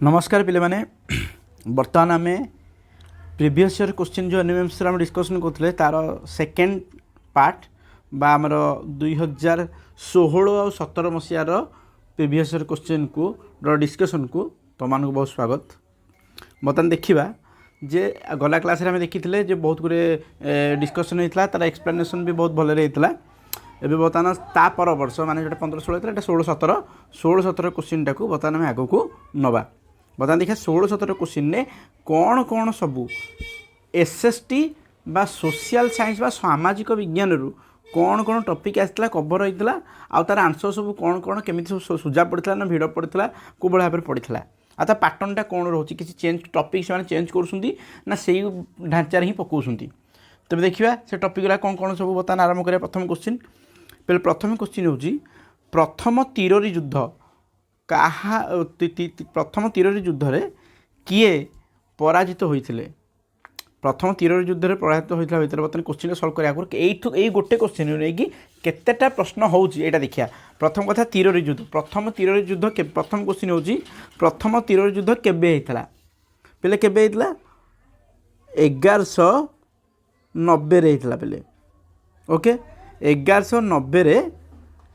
नमस्कार पिले माने बर्तमान आम प्रीवियस ईयर क्वेश्चन जो एनएमएमसी आम डिस्कसन करते तार सेकेंड पार्ट बा आमर 2016 और 17 मसीहार प्रीवियस ईयर क्वेश्चन को डिस्कसन को तुम बहुत स्वागत। बर्तमान देखा जे गला क्लास आम देखी जे बहुत गुरे डिस्कसन होता तार एक्सप्लेनेशन भी बहुत भल होता। एबे बर्तमान ता पर वर्ष माने जो 15-16 था 16-17 क्वेश्चन टाक बर्तमान आम आग को नवा। बता देखा 16-17 क्वेश्चन ने कौन कौन सबू एसएसटी बा सोशल साइंस बा सामाजिक विज्ञान रु कौन कौन टॉपिक आसला कवर होता आ तार आंसर सब कौन कौन केमी सुझा पड़ता ना भिड़ पड़ता को भाव में पड़ता आ ता पैटर्नटा कौन रोचे किसी चेंज टॉपिक से चेंज कर से ढांचार ही पकाउंट। तेज देखा से टॉपिक गुला कौन कौन सब बता आरंभ करें। प्रथम क्वेश्चन पहले प्रथम क्वेश्चन हूँ प्रथम तीरोरी युद्ध कहा प्रथम तीरोरी युद्ध रे किए पराजित होइथिले। प्रथम तीरोरी युद्ध रे पराजित होइथिला भितर बर्तमान क्वेश्चन सॉल्व करिया आगुर एई गोटे क्वेश्चन नै कि केतेटा प्रश्न होउची एटा देखिया। प्रथम कथा तीरोरी युद्ध प्रथम तीरोरी युद्ध के प्रथम क्वेश्चन होउची प्रथम तीरोरी युद्ध केबे हेइथिला पहले केबे हेइथिला 1190 रे हेइथिला पहले। ओके 1190 रे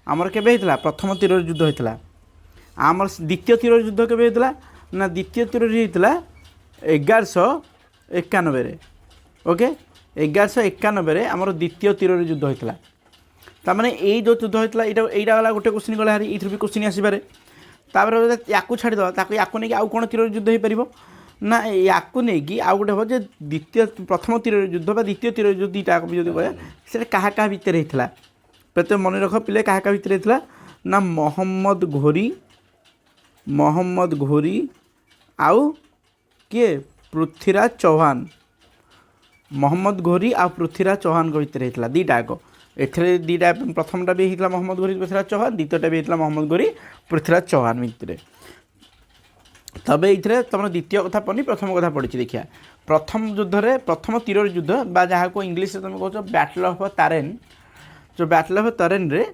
हमर केबे हेइथिला प्रथम तीरोरी युद्ध हेइथिला। आमर द्वितीय तीर युद्ध के होता ना द्वितीय तीर होता 1191 ओके 1191 आमर द्वितीय तीर युद्ध होता। तार यही जो युद्ध होता यहाँ गला गोटे क्वेश्चन गला ये भी क्वेश्चन आसपे या छाड़द या नहीं आउ कौन तीर युद्ध हो पार ना या नहीं आउ गोटे हम द्वितीय प्रथम तीर युद्ध द्वितीय तीर युद्ध दुईटा भी जो कह से क्या भितर होता प्रत्येक मन रख पिले क्या भितर होता ना मोहम्मद घोरी आउ किए पृथ्वीराज चौहान मोहम्मद घोरी आ पृथ्वीराज चौहान को भितर होता दुईटा आग एथे दुईटा प्रथमटा भी होता मोहम्मद घोरी पृथ्वीराज चौहान द्वितीयटा भी होता मोहम्मद घोरी पृथ्वीराज चौहान भितर। तबे ये तुम द्वितीय कथा पढ़नी प्रथम कथा पढ़ी देखिए। प्रथम युद्ध रे प्रथम तीर युद्ध बा जहाँ को इंग्लीश तुम कह बैटल ऑफ तारेन जो बैटल ऑफ तारेन रे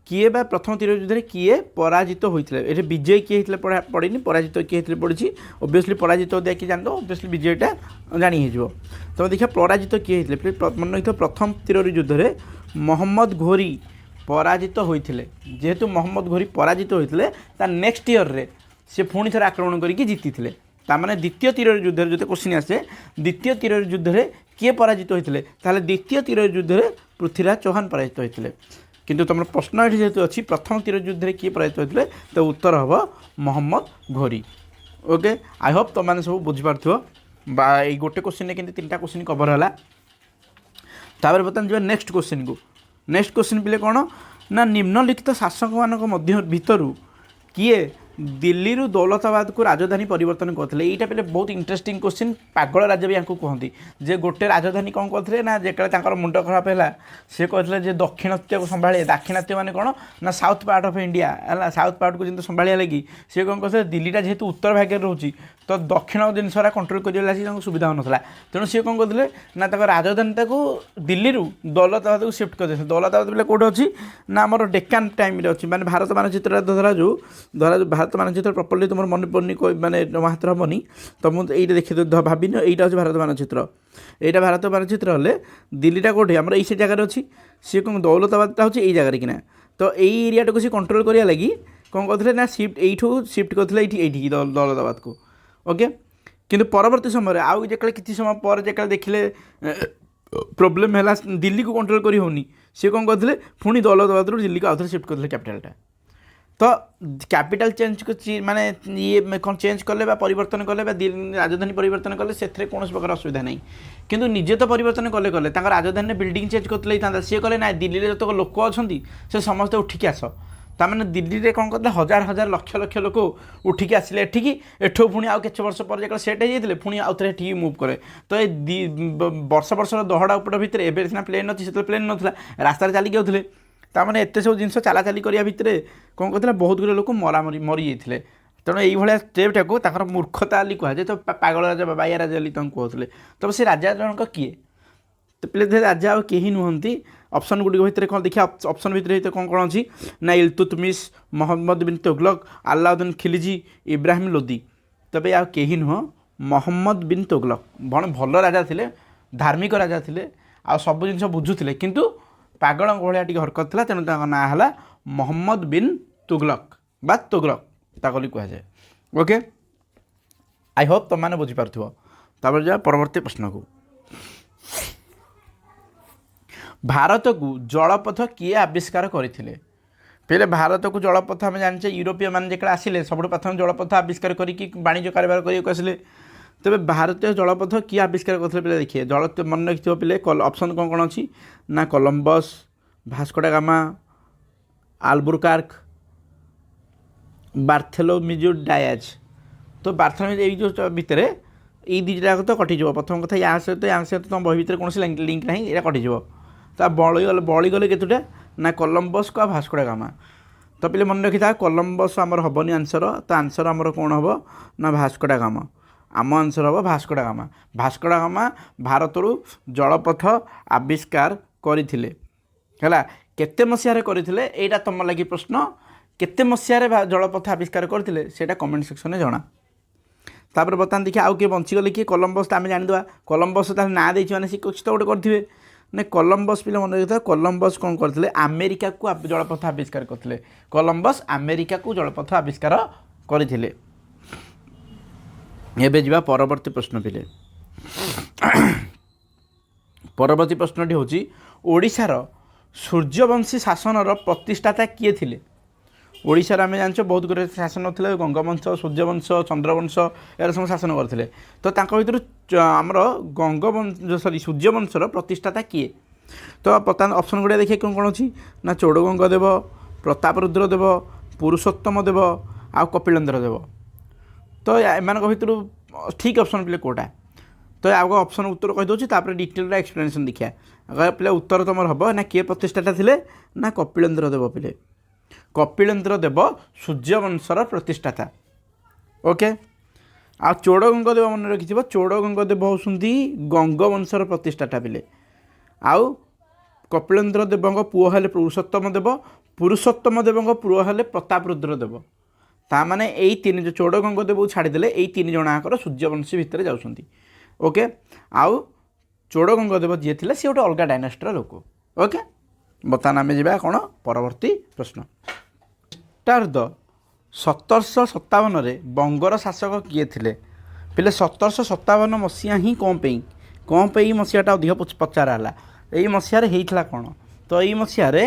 किए बा प्रथम तीर युद्ध किए पराजित होते ये विजय किए होते पड़ी पराजित किए होते पड़ी ओबियसली पराजित देखिए जानते ओबियसली विजयटा जानी हो। तो देखिए पराजित किए होते मन रखिए प्रथम तीर युद्ध में मोहम्मद घोरी पराजित होते जेहेतु मोहम्मद घोरी पराजित होते नेक्स्ट ईयर रे से पुणी थे आक्रमण करके जीति थे। तार द्वितीय तीर युद्ध जो क्वेश्चन आसे द्वितीय तीर युद्ध में किए पराजित होते द्वितीय तीर युद्ध में पृथ्वीराज चौहान पराजित होते किंतु तुम प्रश्न ये जेहतु अच्छी प्रथम तीर युद्ध में किए पराजित होते तो उत्तर हम मोहम्मद घोरी। ओके आई होप तुम मैंने सब बुझीपार बा ये गोटे क्वेश्चन में तीन क्वेश्चन कवर है। तापर बर्तमान जो नेक्स्ट क्वेश्चन को नेक्स्ट क्वेश्चन पिले कौन ना निम्नलिखित शासक मान भितर किए दिल्ली रु दौलताबाद को राजधानी परिवर्तन करते यहाँ पे बहुत इंटरेस्टिंग क्वेश्चन पागल राजा भी यहाँ कहते जे गोटे राजधानी कौन करते ना जो मुंड खराब है सी कहते दक्षिणात्य को संभाले दाक्षिणात्य माने कौन ना साउथ पार्ट ऑफ इंडिया है साउथ पार्ट को जो संभालिया लगी सी कौन कहते दिल्लीटा जेहेतु उत्तर भाग्य रोचे तो दक्षिण जिनसा कंट्रोल कर सुविधा होना तेणु सी कौन कहते ना राजधानी को दिल्ली रु दौलताबाद को शिफ्ट कर दौलताबाद बोले कौटे अच्छी ना आम डेक्कान टाइम अच्छी माने भारत मानचित्र धरा जो भारत मानचित्र प्रॉपर्ली तुम मन पड़नी माने हाथ हेनी तो मुझे ये देखिए भाभी यहाँ हूँ भारत मानचित्र यहाँ भारत मानचित्र हेल्ले दिल्लीटा कौटे आम ये जगार अच्छी सी कौन दौलताबादटा हूँ यही जगार कि तो यही एरियाटा को सी कंट्रोल करा लगी कौन कहते ना शिफ्ट यू शिफ्ट करते ये दौलताबाद को। ओके किंतु परवर्ती समय आउ जो किसी समय पर जो देखिले प्रोब्लेम है दिल्ली को कंट्रोल करी होनी सी कौन करते पुणी दौलताबाद दिल्ली को आउे शिफ्ट करते कैपिटालटा तो कैपिटल चेंज माने ये कौन चेंज कले परिवर्तन कले राजधानी परिवर्तन कले से कौन प्रकार असुविधा नहीं किंतु निजे तो परिवर्तन कले कले राजधानी बिल्डिंग चेंज करते सी कले ना दिल्ली में जो लोक अच्छा से समस्ते उठिकी आस तार दिल्ली में कौन करते हजार हजार लक्ष लक्ष लोक उठिकी आसिले एठिकी एठू पुणी आउ किछ वर्ष पर जो सेट हो पुणी आउ थे एठिकी मुव करे तो ये वर्ष वर्षर दहड़ा उपड़ भितर एवं सीना प्लेन अच्छी से प्लेन नाला रास्तार चलिक जाते ताने एत सब जिन चला चली करा भितर कौन कहते बहुत गुरे लोक मरी जाते तेणु ये स्टेपटा को मूर्खता कहुए तो पागल राजा बाया राजा कहते तब से राजा जनक किए तो पे राजा आ कहीं नुहति ऑप्शन गुड़ी भितर कौन देखिए ऑप्शन भितर कौन कौन अच्छी ना इल्तुतमिश मोहम्मद बिन तुगलक अलाउद्दीन खिलजी इब्राहिम लोदी ତେବେ ଆଉ କେହି ନୁହଁ ମହମ୍ମଦ ବିନ୍ ତୁଗଲକ। ଭଲ ରାଜା ଥିଲେ, ଧାର୍ମିକ ରାଜା ଥିଲେ, ଆଉ ସବୁ ଜିନିଷ ବୁଝୁଥିଲେ, କିନ୍ତୁ ପାଗଳଙ୍କ ଭଳିଆ ଟିକେ ହରକତ ଥିଲା। ତେଣୁ ତାଙ୍କ ନାଁ ହେଲା ମହମ୍ମଦ ବିନ୍ ତୁଗଲକ ବା ତୁଗଲକ ତାକୁ ବୋଲି କୁହାଯାଏ। ଓକେ, ଆଇ ହୋପ୍ ତୁମମାନେ ବୁଝିପାରୁଥିବ। ତାପରେ ଯିବା ପରବର୍ତ୍ତୀ ପ୍ରଶ୍ନକୁ। ଭାରତକୁ ଜଳପଥ କିଏ ଆବିଷ୍କାର କରିଥିଲେ? ପିଲେ ଭାରତକୁ ଜଳପଥ ଆମେ ଜାଣିଛେ ୟୁରୋପୀୟ ମାନେ ଯେତେବେଳେ ଆସିଲେ ସବୁଠୁ ପ୍ରଥମେ ଜଳପଥ ଆବିଷ୍କାର କରିକି ବାଣିଜ୍ୟ କାରବାର କରିବାକୁ ଆସିଲେ। ତେବେ ଭାରତୀୟ ଜଳପଥ କିଏ ଆବିଷ୍କାର କରିଥିଲେ ପିଲେ ଦେଖିବେ। ମନେ ରଖିଥିବ ପିଲେ, ଅପସନ୍ କ'ଣ କ'ଣ ଅଛି ନା କଲମ୍ବସ୍, ଭାସ୍କୋଡା ଗାମା, ଆଲବୁକାର୍କ, ବାର୍ଥୋଲୋମିଉ ଡାୟାଜ। ତ ବାର୍ଥୋଲୋମିଉ ଏଇ ଯେଉଁ ଭିତରେ ଏଇ ଦୁଇଟା ଯାକ ତ କଟିଯିବ। ପ୍ରଥମ କଥା ୟା ସହିତ ତୁମ ବହି ଭିତରେ କୌଣସି ଲିଙ୍କ ନାହିଁ, ଏଇଟା କଟିଯିବ। ତା ବଳିଗଲେ କେତୋଟା ନା କଲମ୍ବସ୍କୁ ଆଉ ଭାସ୍କୋଡା ଗାମା। ତ ପିଲେ ମନେ ରଖିଥା, କଲମ୍ବସ୍ ଆମର ହେବନି ଆନ୍ସର। ତ ଆନ୍ସର ଆମର କ'ଣ ହେବ ନା ଭାସ୍କୋଡା ଗାମା। ଆମ ଆନ୍ସର ହେବ ଭାସ୍କୋଡା ଗାମା। ଭାସ୍କୋଡା ଗାମା ଭାରତରୁ ଜଳପଥ ଆବିଷ୍କାର କରିଥିଲେ। ହେଲା, କେତେ ମସିହାରେ କରିଥିଲେ ଏଇଟା ତୁମ ଲାଗି ପ୍ରଶ୍ନ। କେତେ ମସିହାରେ ଜଳପଥ ଆବିଷ୍କାର କରିଥିଲେ ସେଇଟା କମେଣ୍ଟ ସେକ୍ସନରେ ଜଣା। ତାପରେ ବର୍ତ୍ତମାନ ଦେଖିବା ଆଉ କିଏ ବଞ୍ଚିଗଲେ କିଏ। କଲମ୍ବସ୍ ଆମେ ଜାଣିଦେବା, କଲମ୍ବସ୍ ତାହେଲେ ନାଁ ଦେଇଛି ମାନେ ସେ କିଛି ତ ଗୋଟେ କରିଥିବେ। ନା କଲମ୍ବସ୍ ପିଲା ମନେ ରଖିଥିବା, କଲମ୍ବସ୍ କ'ଣ କରିଥିଲେ ଆମେରିକାକୁ ଜଳପଥ ଆବିଷ୍କାର କରିଥିଲେ। କଲମ୍ବସ୍ ଆମେରିକାକୁ ଜଳପଥ ଆବିଷ୍କାର କରିଥିଲେ। ଏବେ ଯିବା ପରବର୍ତ୍ତୀ ପ୍ରଶ୍ନ ପିଲେ। ପରବର୍ତ୍ତୀ ପ୍ରଶ୍ନଟି ହେଉଛି ଓଡ଼ିଶାର ସୂର୍ଯ୍ୟବଂଶୀ ଶାସନର ପ୍ରତିଷ୍ଠାତା କିଏ ଥିଲେ? ଓଡ଼ିଶାରେ ଆମେ ଜାଣିଛ ବହୁତ ଗୁଡ଼ିଏ ଶାସନ ଥିଲେ, ଗଙ୍ଗବଂଶ, ସୂର୍ଯ୍ୟବଂଶ, ଚନ୍ଦ୍ରବଂଶ, ଏହାର ସବୁ ଶାସନ କରିଥିଲେ। ତ ତାଙ୍କ ଭିତରୁ ଆମର ସୂର୍ଯ୍ୟବଂଶର ପ୍ରତିଷ୍ଠାତା କିଏ? ତ ବର୍ତ୍ତମାନ ଅପସନ୍ ଗୁଡ଼ିକ ଦେଖିବା କ'ଣ କ'ଣ ଅଛି ନା ଚୋଡ଼ଗଙ୍ଗ ଦେବ, ପ୍ରତାପରୁଦ୍ର ଦେବ, ପୁରୁଷୋତ୍ତମ ଦେବ ଆଉ କପିଳେନ୍ଦ୍ର ଦେବ। ତ ଏମାନଙ୍କ ଭିତରୁ ଠିକ୍ ଅପସନ୍ ପିଲେ କେଉଁଟା? ତ ଆଗ ଅପସନ୍ ଉତ୍ତର କହିଦେଉଛି, ତାପରେ ଡିଟେଲର ଏକ୍ସପ୍ଲେନେସନ୍ ଦେଖିବା। ଆଗ ପିଲେ ଉତ୍ତର ତୁମର ହେବ ନା କିଏ ପ୍ରତିଷ୍ଠାତା ଥିଲେ ନା କପିଳେନ୍ଦ୍ର ଦେବ। ପିଲେ କପିଳେନ୍ଦ୍ର ଦେବ ସୂର୍ଯ୍ୟବଂଶର ପ୍ରତିଷ୍ଠାତା। ଓକେ, ଆଉ ଚୋଡ଼ଗଙ୍ଗ ଦେବ ମନେ ରଖିଥିବ, ଚୋଡ଼ଗଙ୍ଗ ଦେବ ହେଉଛନ୍ତି ଗଙ୍ଗବଂଶର ପ୍ରତିଷ୍ଠାତା ପିଲେ। ଆଉ କପିଳେନ୍ଦ୍ର ଦେବଙ୍କ ପୁଅ ହେଲେ ପୁରୁଷୋତ୍ତମ ଦେବ, ପୁରୁଷୋତ୍ତମ ଦେବଙ୍କ ପୁଅ ହେଲେ ପ୍ରତାପରୁଦ୍ର ଦେବ। ତାମାନେ ଏଇ ତିନି ଚୋଡ଼ଗଙ୍ଗ ଦେବକୁ ଛାଡ଼ିଦେଲେ ଏଇ ତିନି ଜଣଙ୍କର ସୂର୍ଯ୍ୟବଂଶୀ ଭିତରେ ଯାଉଛନ୍ତି। ଓକେ, ଆଉ ଚୋଡ଼ଗଙ୍ଗ ଦେବ ଯିଏ ଥିଲେ ସିଏ ଗୋଟେ ଅଲଗା ଡାଇନାଷ୍ଟ୍ରିର ଲୋକ। ଓକେ, ବର୍ତ୍ତମାନ ଆମେ ଯିବା କ'ଣ ପରବର୍ତ୍ତୀ ପ୍ରଶ୍ନ। ଖ୍ରୀଷ୍ଟାବ୍ଦ 1757ରେ ବଙ୍ଗର ଶାସକ କିଏ ଥିଲେ? ପିଲେ 1757 ମସିହା ହିଁ କ'ଣ ପାଇଁ ମସିହାଟା ଅଧିକ ପଚାରା ହେଲା? ଏଇ ମସିହାରେ ହେଇଥିଲା କ'ଣ? ତ ଏଇ ମସିହାରେ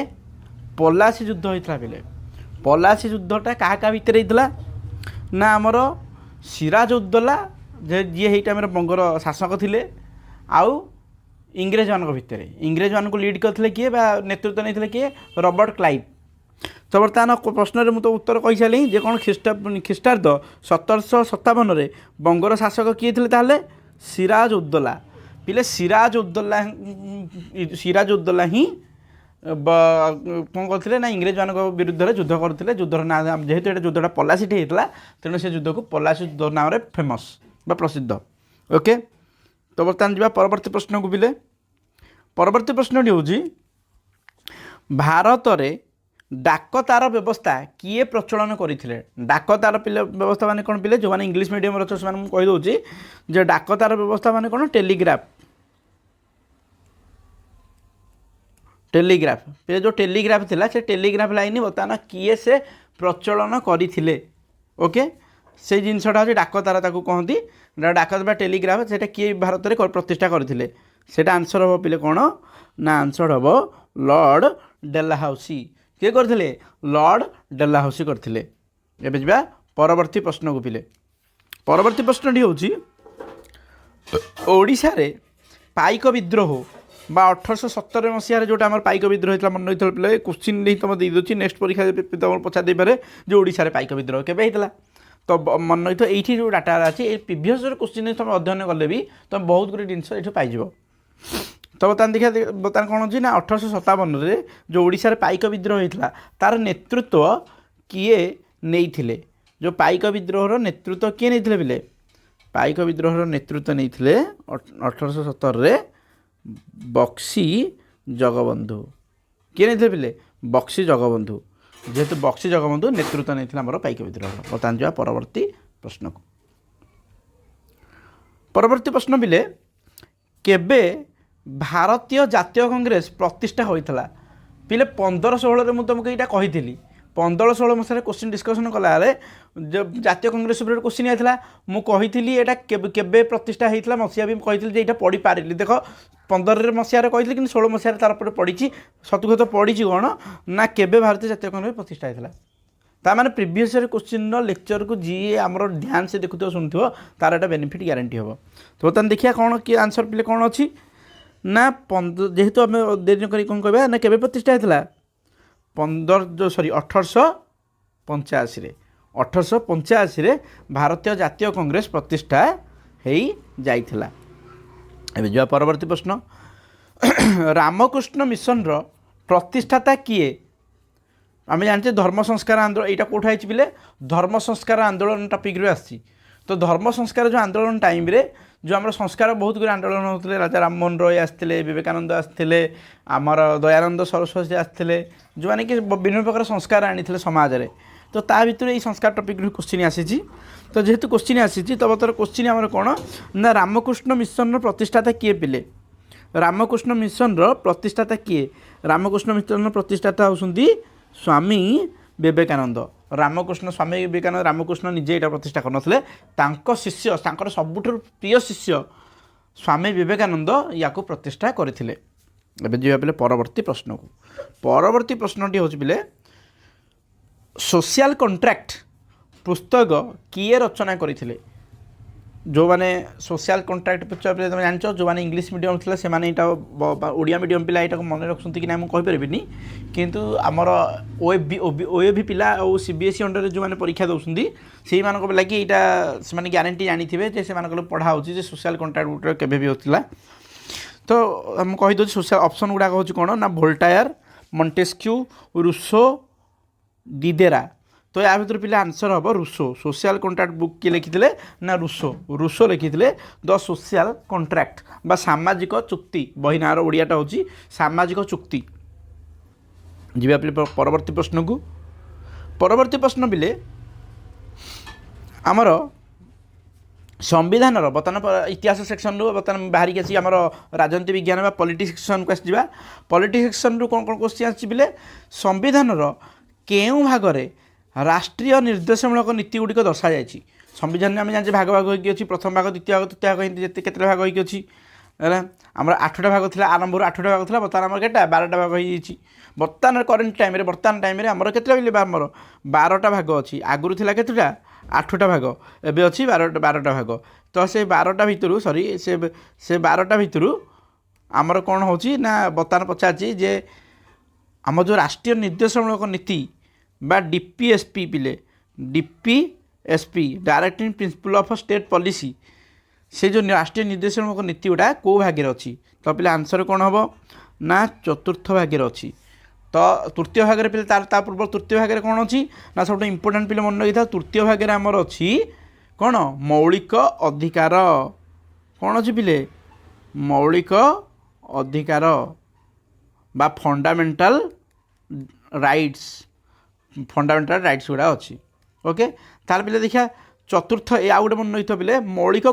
ପଲାସି ଯୁଦ୍ଧ ହେଇଥିଲା। ପିଲେ ପଲାସି ଯୁଦ୍ଧଟା କାହା ଭିତରେ ହେଇଥିଲା ନା ଆମର ସିରାଜ ଉଦ୍ଦୌଲା ଯିଏ ଏଇ ଟାଇମ୍ରେ ବଙ୍ଗର ଶାସକ ଥିଲେ ଆଉ ଇଂରେଜମାନଙ୍କ ଭିତରେ। ଇଂରେଜମାନଙ୍କୁ ଲିଡ଼୍ କରିଥିଲେ କିଏ ବା ନେତୃତ୍ୱ ନେଇଥିଲେ କିଏ? Robert Clive. ତ ବର୍ତ୍ତମାନ ପ୍ରଶ୍ନରେ ମୁଁ ତ ଉତ୍ତର କହିସାରିଲି ଯେ କ'ଣ ଖ୍ରୀଷ୍ଟାବ୍ଦ 1757ରେ ବଙ୍ଗର ଶାସକ କିଏ ଥିଲେ? ତାହେଲେ ସିରାଜ ଉଦ୍ଦୌଲା। ପିଲେ ସିରାଜ ଉଦ୍ଦୌଲା ହିଁ କ'ଣ କରିଥିଲେ ନା ଇଂରେଜମାନଙ୍କ ବିରୁଦ୍ଧରେ ଯୁଦ୍ଧ କରୁଥିଲେ। ଯୁଦ୍ଧର ନାଁ ଯେହେତୁ ଏଇଟା ଯୁଦ୍ଧଟା ପଲାସିଠି ହେଇଥିଲା, ତେଣୁ ସେ ଯୁଦ୍ଧକୁ ପଲାସି ଯୁଦ୍ଧ ନାମରେ ଫେମସ୍ ବା ପ୍ରସିଦ୍ଧ। ଓକେ, ତ ବର୍ତ୍ତମାନ ଯିବା ପରବର୍ତ୍ତୀ ପ୍ରଶ୍ନକୁ। ପିଲେ ପରବର୍ତ୍ତୀ ପ୍ରଶ୍ନଟି ହେଉଛି ଭାରତରେ ଡାକତାର ବ୍ୟବସ୍ଥା କିଏ ପ୍ରଚଳନ କରିଥିଲେ? ଡାକତାର ପିଲେ ବ୍ୟବସ୍ଥା ମାନେ କ'ଣ ପିଲେ? ଯେଉଁମାନେ ଇଂଲିଶ ମିଡ଼ିୟମରେ ଅଛ ସେମାନେ ମୁଁ କହିଦେଉଛି ଯେ ଡାକତାର ବ୍ୟବସ୍ଥା ମାନେ କ'ଣ? ଟେଲିଗ୍ରାଫ। ପିଲେ ଯେଉଁ ଟେଲିଗ୍ରାଫ ଥିଲା ସେ ଟେଲିଗ୍ରାଫ ଲାଇନ୍ ବର୍ତ୍ତମାନ କିଏ ସେ ପ୍ରଚଳନ କରିଥିଲେ? ଓକେ, ସେଇ ଜିନିଷଟା ହେଉଛି ଡାକତାର, ତାକୁ କହନ୍ତି ଡାକତାର ବା ଟେଲିଗ୍ରାଫ। ସେଇଟା କିଏ ଭାରତରେ ପ୍ରତିଷ୍ଠା କରିଥିଲେ? ସେଇଟା ଆନ୍ସର୍ ହେବ ପିଲେ କ'ଣ ନା ଆନ୍ସର୍ ହେବ ଲର୍ଡ଼ ଡେଲହାଉସି। କିଏ କରିଥିଲେ? ଲର୍ଡ଼ ଡେଲହାଉସି କରିଥିଲେ। ଏବେ ଯିବା ପରବର୍ତ୍ତୀ ପ୍ରଶ୍ନକୁ। ପିଲେ ପରବର୍ତ୍ତୀ ପ୍ରଶ୍ନଟି ହେଉଛି ଓଡ଼ିଶାରେ ପାଇକ ବିଦ୍ରୋହ ବା 1870 ମସିହାରେ ଯେଉଁଟା ଆମର ପାଇକ ବିଦ୍ରୋହ ହେଇଥିଲା ମନେ ରହିଥିଲା। ପିଲେ କୋଶ୍ଚିନ୍ ନେଇ ତୁମେ ଦେଇଦେଉଛି, ନେକ୍ସଟ ପରୀକ୍ଷା ତୁମକୁ ପଚାରି ଦେଇପାରେ ଯେ ଓଡ଼ିଶାରେ ପାଇକ ବିଦ୍ରୋହ କେବେ ହେଇଥିଲା। ତ ମନେ ରହିଥିବ ଏଇଠି ଯେଉଁ ଡାଟା ଅଛି ଏଇ ପ୍ରିଭିୟସ୍ କୋଶ୍ଚିନ୍ ତୁମେ ଅଧ୍ୟୟନ କଲେ ବି ତୁମେ ବହୁତ ଗୁଡ଼ିଏ ଜିନିଷ ଏଇଠୁ ପାଇଯିବ। ତ ବର୍ତ୍ତମାନ ଦେଖିବା, ବର୍ତ୍ତମାନ କ'ଣ ଅଛି ନା 1857ରେ ଯେଉଁ ଓଡ଼ିଶାରେ ପାଇକ ବିଦ୍ରୋହ ହେଇଥିଲା ତା'ର ନେତୃତ୍ୱ କିଏ ନେଇଥିଲେ? ଯେଉଁ ପାଇକ ବିଦ୍ରୋହର ନେତୃତ୍ୱ କିଏ ନେଇଥିଲେ? ପିଲେ ପାଇକ ବିଦ୍ରୋହର ନେତୃତ୍ୱ ନେଇଥିଲେ 1870ରେ ବକ୍ସି ଜଗବନ୍ଧୁ। କିଏ ନେଇଥିଲେ ପିଲେ? ବକ୍ସି ଜଗବନ୍ଧୁ। ଯେହେତୁ ବକ୍ସି ଜଗବନ୍ଧୁ ନେତୃତ୍ୱ ନେଇଥିଲେ ଆମର ପାଇକ ବିଦ୍ରୋହର। ବର୍ତ୍ତମାନ ଯିବା ପରବର୍ତ୍ତୀ ପ୍ରଶ୍ନକୁ। ପରବର୍ତ୍ତୀ ପ୍ରଶ୍ନ ପିଲେ କେବେ ଭାରତୀୟ ଜାତୀୟ କଂଗ୍ରେସ ପ୍ରତିଷ୍ଠା ହୋଇଥିଲା? ପିଲେ 15-16ରେ ମୁଁ ତୁମକୁ ଏଇଟା କହିଥିଲି। 15-16 ମସିହାରେ କୋଶ୍ଚିନ୍ ଡିସ୍କସନ୍ କଲାବେଳେ ଜାତୀୟ କଂଗ୍ରେସ ଉପରେ କୋଶ୍ଚିନ୍ ଆସିଥିଲା। ମୁଁ କହିଥିଲି ଏଇଟା କେବେ ପ୍ରତିଷ୍ଠା ହେଇଥିଲା ମସିହା ବି କହିଥିଲି ଯେ ଏଇଟା ପଢ଼ିପାରିଲି। ଦେଖ 15 ମସିହାରେ କହିଥିଲି କିନ୍ତୁ 16 ମସିହାରେ ତାର ଉପରେ ପଡ଼ିଛି। ସତୁକତ ପଡ଼ିଛି କ'ଣ ନା କେବେ ଭାରତୀୟ ଜାତୀୟ କଂଗ୍ରେସ ପ୍ରତିଷ୍ଠା ହେଇଥିଲା। ତାମାନେ ପ୍ରିଭିୟସ୍ ଇୟର୍ କୋଶ୍ଚିନ୍ର ଲେକ୍ଚରକୁ ଯିଏ ଆମର ଧ୍ୟାନ ସେ ଦେଖୁଥିବ ଶୁଣୁଥିବ ତାର ଏଇଟା ବେନିଫିଟ୍ ଗ୍ୟାରେଣ୍ଟି ହେବ। ତ ବର୍ତ୍ତମାନ ଦେଖିବା କ'ଣ କି ଆନ୍ସର୍ ପିଲେ କ'ଣ ଅଛି ନା ଯେହେତୁ ଆମେ ଦେରି କରି କ'ଣ କହିବା ନା କେବେ ପ୍ରତିଷ୍ଠା ହେଇଥିଲା 1885ରେ 1885ରେ ଭାରତୀୟ ଜାତୀୟ କଂଗ୍ରେସ ପ୍ରତିଷ୍ଠା ହେଇଯାଇଥିଲା। ଏବେ ଯିବା ପରବର୍ତ୍ତୀ ପ୍ରଶ୍ନ ରାମକୃଷ୍ଣ ମିଶନର ପ୍ରତିଷ୍ଠାତା କିଏ? ଆମେ ଜାଣିଛେ ଧର୍ମ ସଂସ୍କାର ଆନ୍ଦୋଳନ ଏଇଟା କେଉଁଠୁ ହେଇଛି ପିଲେ ଧର୍ମ ସଂସ୍କାର ଆନ୍ଦୋଳନ ଟପିକ୍ରୁ ଆସିଛି। ତ ଧର୍ମ ସଂସ୍କାର ଯେଉଁ ଆନ୍ଦୋଳନ ଟାଇମ୍ରେ ଯେଉଁ ଆମର ସଂସ୍କାର ବହୁତ ଗୁଡ଼ିଏ ଆନ୍ଦୋଳନ ହେଉଥିଲେ ରାଜା ରାମମୋହନ ରୟ ଆସିଥିଲେ, ବିବେକାନନ୍ଦ ଆସିଥିଲେ, ଆମର ଦୟାନନ୍ଦ ସରସ୍ୱତୀ ଆସିଥିଲେ, ଯେଉଁମାନେ କି ବିଭିନ୍ନ ପ୍ରକାର ସଂସ୍କାର ଆଣିଥିଲେ ସମାଜରେ। ତ ତା ଭିତରୁ ଏଇ ସଂସ୍କାର ଟପିକ୍ରୁ କୋଶ୍ଚିନ୍ ଆସିଛି। ତ ଯେହେତୁ କୋଶ୍ଚିନ୍ ଆସିଛି ତ ବର୍ତ୍ତମାନ କୋଶ୍ଚିନ୍ ଆମର କ'ଣ ନା ରାମକୃଷ୍ଣ ମିଶନର ପ୍ରତିଷ୍ଠାତା କିଏ ପିଲେ? ରାମକୃଷ୍ଣ ମିଶନର ପ୍ରତିଷ୍ଠାତା କିଏ? ରାମକୃଷ୍ଣ ମିଶନର ପ୍ରତିଷ୍ଠାତା ହେଉଛନ୍ତି ସ୍ୱାମୀ ବିବେକାନନ୍ଦ। ସ୍ୱାମୀ ବିବେକାନନ୍ଦ ରାମକୃଷ୍ଣ ନିଜେ ଏଇଟା ପ୍ରତିଷ୍ଠା କରିନଥିଲେ, ତାଙ୍କ ଶିଷ୍ୟ ତାଙ୍କର ସବୁଠାରୁ ପ୍ରିୟ ଶିଷ୍ୟ ସ୍ୱାମୀ ବିବେକାନନ୍ଦ ୟାକୁ ପ୍ରତିଷ୍ଠା କରିଥିଲେ। ଏବେ ଯିବା ପିଲେ ପରବର୍ତ୍ତୀ ପ୍ରଶ୍ନକୁ। ପରବର୍ତ୍ତୀ ପ୍ରଶ୍ନଟି ହେଉଛି ପିଲେ ସୋସିଆଲ କଣ୍ଟ୍ରାକ୍ଟ ପୁସ୍ତକ କିଏ ରଚନା କରିଥିଲେ? ଯେଉଁମାନେ ସୋସିଆଲ କଣ୍ଟ୍ରାକ୍ଟ ପିଲେ ତୁମେ ଜାଣିଛ ଯେଉଁମାନେ ଇଂଲିଶ ମିଡ଼ିୟମ୍ ଥିଲେ ସେମାନେ ଏଇଟା ଓଡ଼ିଆ ମିଡ଼ିୟମ୍ ପିଲା ଏଇଟାକୁ ମନେ ରଖୁଛନ୍ତି କି ନା ମୁଁ କହିପାରିବିନି, କିନ୍ତୁ ଆମର OAV ପିଲା ଆଉ CBSE ଅଣ୍ଡରରେ ଯେଉଁମାନେ ପରୀକ୍ଷା ଦେଉଛନ୍ତି ସେଇମାନଙ୍କ ଲାଗି ଏଇଟା ସେମାନେ ଗ୍ୟାରେଣ୍ଟି ଜାଣିଥିବେ ଯେ ସେମାନଙ୍କର ପଢ଼ା ହେଉଛି ଯେ ସୋସିଆଲ କଣ୍ଟ୍ରାକ୍ଟ ଗୋଟେ କେବେ ବି ହେଉଥିଲା। ତ ମୁଁ କହିଦେଉଛି ସୋସିଆଲ ଅପସନ୍ ଗୁଡ଼ାକ ହେଉଛି କ'ଣ ନା ଭୋଲ୍ଟାୟାର, ମଣ୍ଟେସ୍କ୍ୟୁ, ରୁସୋ, ଦିଦେରା। ତ ୟା ଭିତରୁ ପିଲା ଆନ୍ସର୍ ହେବ ରୁସୋ। ସୋସିଆଲ କଣ୍ଟ୍ରାକ୍ଟ ବୁକ୍ କିଏ ଲେଖିଥିଲେ ନା ରୁସୋ ଲେଖିଥିଲେ ଦ ସୋସିଆଲ କଣ୍ଟ୍ରାକ୍ଟ ବା ସାମାଜିକ ଚୁକ୍ତି। ବହି ନାଁର ଓଡ଼ିଆଟା ହେଉଛି ସାମାଜିକ ଚୁକ୍ତି। ଯିବା ପିଲେ ପରବର୍ତ୍ତୀ ପ୍ରଶ୍ନକୁ। ପରବର୍ତ୍ତୀ ପ୍ରଶ୍ନ ପିଲେ ଆମର ସମ୍ବିଧାନର ବର୍ତ୍ତମାନ ଇତିହାସ ସେକ୍ସନ୍ରୁ ବର୍ତ୍ତମାନ ବାହାରିକି ଆସି ଆମର ରାଜନୀତି ବିଜ୍ଞାନ ବା ପଲିଟିକ୍ସ ସେକ୍ସନ୍କୁ ଆସିଯିବା। ପଲିଟିକ୍ସ ସେକ୍ସନ୍ରୁ କ'ଣ କୋଶ୍ଚିନ୍ ଆସିଛି ପିଲେ ସମ୍ବିଧାନର କେଉଁ ଭାଗରେ ରାଷ୍ଟ୍ରୀୟ ନିର୍ଦ୍ଦେଶମୂଳକ ନୀତି ଗୁଡ଼ିକ ଦର୍ଶାଯାଇଛି? ସମ୍ବିଧାନରେ ଆମେ ଜାଣିଛେ ଭାଗ ହୋଇକି ଅଛି, ପ୍ରଥମ ଭାଗ, ଦ୍ୱିତୀୟ ଭାଗ, ତୃତୀୟ ଭାଗ, ଏମିତି କେତେଟା ଭାଗ ହୋଇକି ଅଛି ହେଲା। ଆମର 8ଟା ଭାଗ ଥିଲା, ଆରମ୍ଭରୁ 8ଟା ଭାଗ ଥିଲା, ବର୍ତ୍ତମାନ ଆମର କେତେଟା 12ଟା ଭାଗ ହୋଇଯାଇଛି। ବର୍ତ୍ତମାନ ଟାଇମ୍ରେ ଆମର କେତେଟା ପିଲେ ଆମର 12ଟା ଭାଗ ଅଛି। ଆଗରୁ ଥିଲା କେତେଟା 8ଟା ଭାଗ, ଏବେ ଅଛି 12ଟା ଭାଗ। ତ ସେ 12ଟା ଭିତରୁ ସେ 12ଟା ଭିତରୁ ଆମର କ'ଣ ହେଉଛି ନା ବର୍ତ୍ତମାନ ପଚାରିଛି ଯେ ଆମର ଯେଉଁ ରାଷ୍ଟ୍ରୀୟ ନିର୍ଦ୍ଦେଶମୂଳକ ନୀତି ବା DPSP ପିଲେ DPSP directing principle of state policy, ସେ ଯେଉଁ ରାଷ୍ଟ୍ରୀୟ ନିର୍ଦ୍ଦେଶମୂଳକ ନୀତି ଗୁଡ଼ା କେଉଁ ଭାଗରେ ଅଛି? ତ ପିଲେ ଆନ୍ସର୍ କ'ଣ ହେବ ନା ଚତୁର୍ଥ ଭାଗରେ ଅଛି। ତ ତୃତୀୟ ଭାଗରେ ପିଲେ ତା ପୂର୍ବ ତୃତୀୟ ଭାଗରେ କ'ଣ ଅଛି ନା ସବୁଠୁ ଇମ୍ପୋର୍ଟାଣ୍ଟ ପିଲେ ମନେ ରଖିଥାଉ ତୃତୀୟ ଭାଗରେ ଆମର ଅଛି କ'ଣ ମୌଳିକ ଅଧିକାର। କ'ଣ ଅଛି ପିଲେ ମୌଳିକ ଅଧିକାର ବା ଫଣ୍ଡାମେଣ୍ଟାଲ ରାଇଟ୍ସ ଗୁଡ଼ା ଅଛି। ଓକେ, ତାହେଲେ ପିଲେ ଦେଖିବା ଚତୁର୍ଥ ଏ ଆଉ ଗୋଟେ ମନେ ରଖିଥିବ ପିଲେ ମୌଳିକ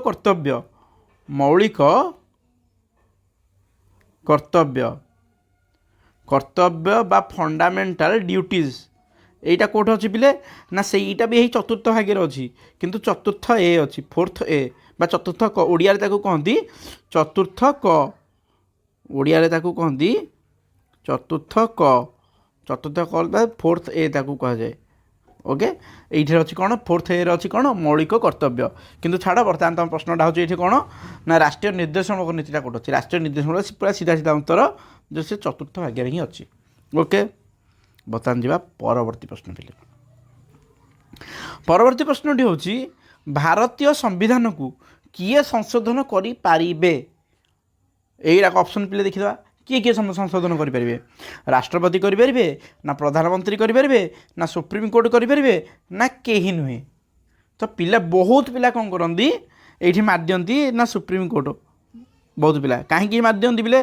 କର୍ତ୍ତବ୍ୟ ବା ଫଣ୍ଡାମେଣ୍ଟାଲ ଡ୍ୟୁଟିଜ୍ এইটা কোটি ଅଛି ପିଲେ ନା ସେଇଟା ବି ଏଇ ଚତୁର୍ଥ ଭାଗରେ ଅଛି, କିନ୍ତୁ ଚତୁର୍ଥ ଏ ଅଛି, ଫୋର୍ଥ ଏ ବା ଚତୁର୍ଥ କ। ଓଡ଼ିଆରେ ତାକୁ କହନ୍ତି ଚତୁର୍ଥ କ, ଓଡ଼ିଆରେ ତାକୁ କହନ୍ତି ଚତୁର୍ଥ କ ବା ଫୋର୍ଥ ଏ ତାକୁ କୁହାଯାଏ। ଓକେ, এইটির ଅଛି କ'ଣ ଫୋର୍ଥ ଏରେ ଅଛି କ'ଣ ମୌଳିକ କର୍ତ୍ତବ୍ୟ। କିନ୍ତୁ ଛାଡ଼ ବର୍ତ୍ତମାନ ତୁମ ପ୍ରଶ୍ନଟା ହେଉଛି ଏଇଠି କ'ଣ ନା ରାଷ୍ଟ୍ରୀୟ ନିର୍ଦ୍ଦେଶମୂଳକ ନୀତିଟା କେଉଁଠି ଅଛି? ରାଷ୍ଟ୍ରୀୟ ନିର୍ଦ୍ଦେଶମୂଳକ ପୁରା ସିଧା ଉତ୍ତର ଯେ ସେ ଚତୁର୍ଥ ଭାଗରେ ହିଁ ଅଛି। ଓକେ, ବର୍ତ୍ତମାନ ଯିବା ପରବର୍ତ୍ତୀ ପ୍ରଶ୍ନ ପିଲେ। ପରବର୍ତ୍ତୀ ପ୍ରଶ୍ନଟି ହେଉଛି ଭାରତୀୟ ସମ୍ବିଧାନକୁ କିଏ ସଂଶୋଧନ କରିପାରିବେ? এইটাক ଅପସନ୍ ପିଲେ ଦେଖିଦେବା କିଏ କିଏ ସଂଶୋଧନ କରିପାରିବେ? ରାଷ୍ଟ୍ରପତି କରିପାରିବେ, ନା ପ୍ରଧାନମନ୍ତ୍ରୀ କରିପାରିବେ, ନା ସୁପ୍ରିମକୋର୍ଟ କରିପାରିବେ, ନା କେହି ନୁହେଁ? ତ ପିଲା ବହୁତ ପିଲା କ'ଣ କରନ୍ତି ଏଇଠି ମାରିଦିଅନ୍ତି ନା ସୁପ୍ରିମକୋର୍ଟ। ବହୁତ ପିଲା କାହିଁକି ମାରିଦିଅନ୍ତି ପିଲେ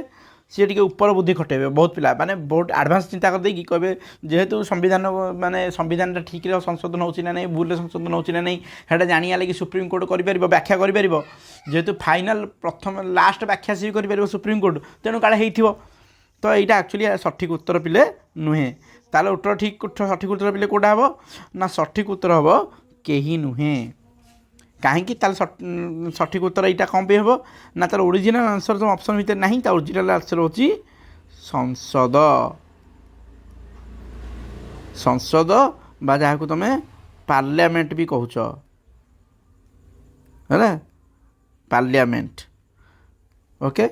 सी टी ऊपर बुद्धि खटेबे बहुत पिला माने बहुत एडवांस चिंता कर देकी कहबे जेहेतु संविधान माने संविधान ठीक रे संशोधन होची ना नहीं भूल संशोधन होची ना नहीं हेटा जानिया लागि सुप्रीम कोर्ट करि परिबो व्याख्या करि परिबो जेहेतु फाइनल प्रथम लास्ट व्याख्या सी करि परिबो सुप्रीम कोर्ट तेणु काले हेइथिबो तो यहाँ एक्चुअली सठिक उत्तर पिले नुहे ताले उत्तर ठीक सठिक उत्तर पिले कोटा हम ना सठिक उत्तर हम कहीं नुहे कहीं सठिक उत्तर यहाँ कौन पे हम ना तार ओरिजिनल आंसर तुम ऑप्शन भितर नहीं ओरिजिनल आंसर होची संसद संसद बा जहाँ को तुम पार्लियामेंट भी कहूच है पार्लियामेंट ओके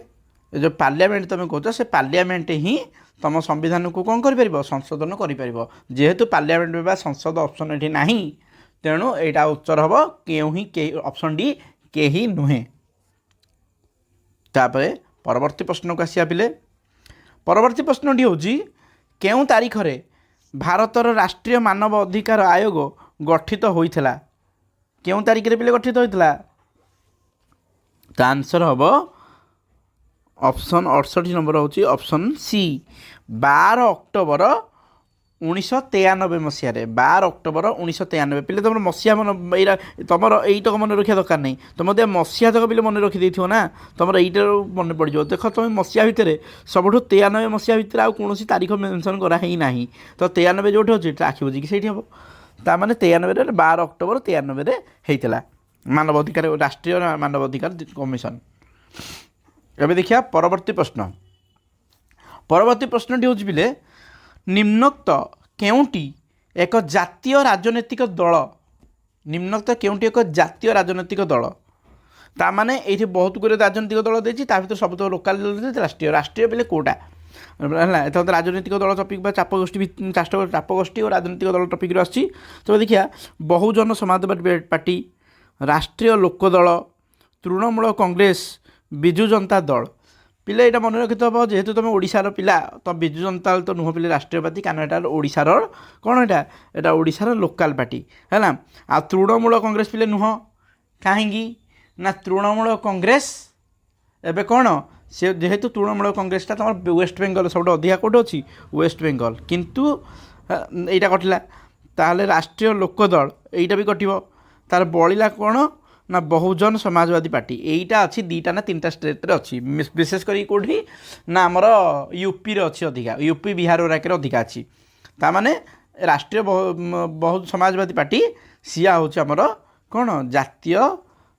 जो पार्लियामेंट तुम कह से पार्लियामेंट ही तुम संविधान को कौन कर संशोधन कर जेहेतु पार्लियामेंट बा संसद ऑप्शन ये ना तेणु यहाँ उत्तर हम क्यों ही ऑप्शन डी के ही नुहे तापर परवर्ती प्रश्न को आसिया पिले परवर्ती प्रश्न टी हूँ क्यों तारीख रे भारतर राष्ट्रीय मानव अधिकार आयोग गठित होइथिला क्यों तारीख रे पिले गठित होइथिला तो आंसर हम ऑप्शन 68 नंबर होची ऑप्शन सी 12 अक्टोबर 1993 मसीह 12 अक्टोबर 1993 पिले तुम मसीहा मन ये तुम यहीटक मन रखा दरकार नहीं तुम मसीहा तक पिले मन रखी देथियो ना तुम यहीटा मन पड़ जाओ देख तुम मसीहा भितर सबुठ 93 मसीहा भितर आउ कौन तारीख मेंशन कराही ना तो 93 जो अच्छे आखि बुझिकी से हम ताने 93 12 अक्टोबर 93 होता मानवाधिकार राष्ट्रीय मानवाधिकार कमिशन एवं देखिए परवर्ती प्रश्न हूँ पिले निम्नोक्त केउंटी एक जातीय राजनैतिक दल निम्नोक्त केउंटी एक जातीय राजनैतिक दल ताने ये बहुत गुरे राजनैतिक दल देती भर सब तो लोकाल राष्ट्रीय राष्ट्रीय बोले कौटा है तो राजनैतिक दल टपिक चापगोष्ठी चापगोष्ठी और राजनैतिक दल टपिक आसी तो देखिए बहुजन समाजवादी पार्टी राष्ट्रीय लोकदल तृणमूल कांग्रेस विजु जनता दल पिले यहाँ मन रखी हम जेहेतु तुम ओडिशार पिला तो विजु जनता दल तो नुह पिले राष्ट्रीय पार्टी कारण यहाँ ओडिशार कौन यहाँ ओडिशार लोकाल पार्टी है ना आ तृणमूल कांग्रेस पिले नुह कहीं ना तृणमूल कांग्रेस एवं कौन से जेहेतु तृणमूल कांग्रेसटा तुम वेस्ट बेंगल सब अधिका कौट अच्छी वेस्ट बेंगल किंतु यहाँ कटिला ताहले राष्ट्रीय लोकदल यहीटा भी कटिव तार बड़ा कौन ना बहुजन समाजवादी पार्टी यहीटा अच्छी दीटा ना 3टा स्टेट अच्छी विशेषकर कौटी ना आमर यूपी रे अच्छी अधिका यूपी बिहार राके अधिका अच्छी तामाने राष्ट्रीय बहुत समाजवादी पार्टी सिया हूँ आमर कौन जातीय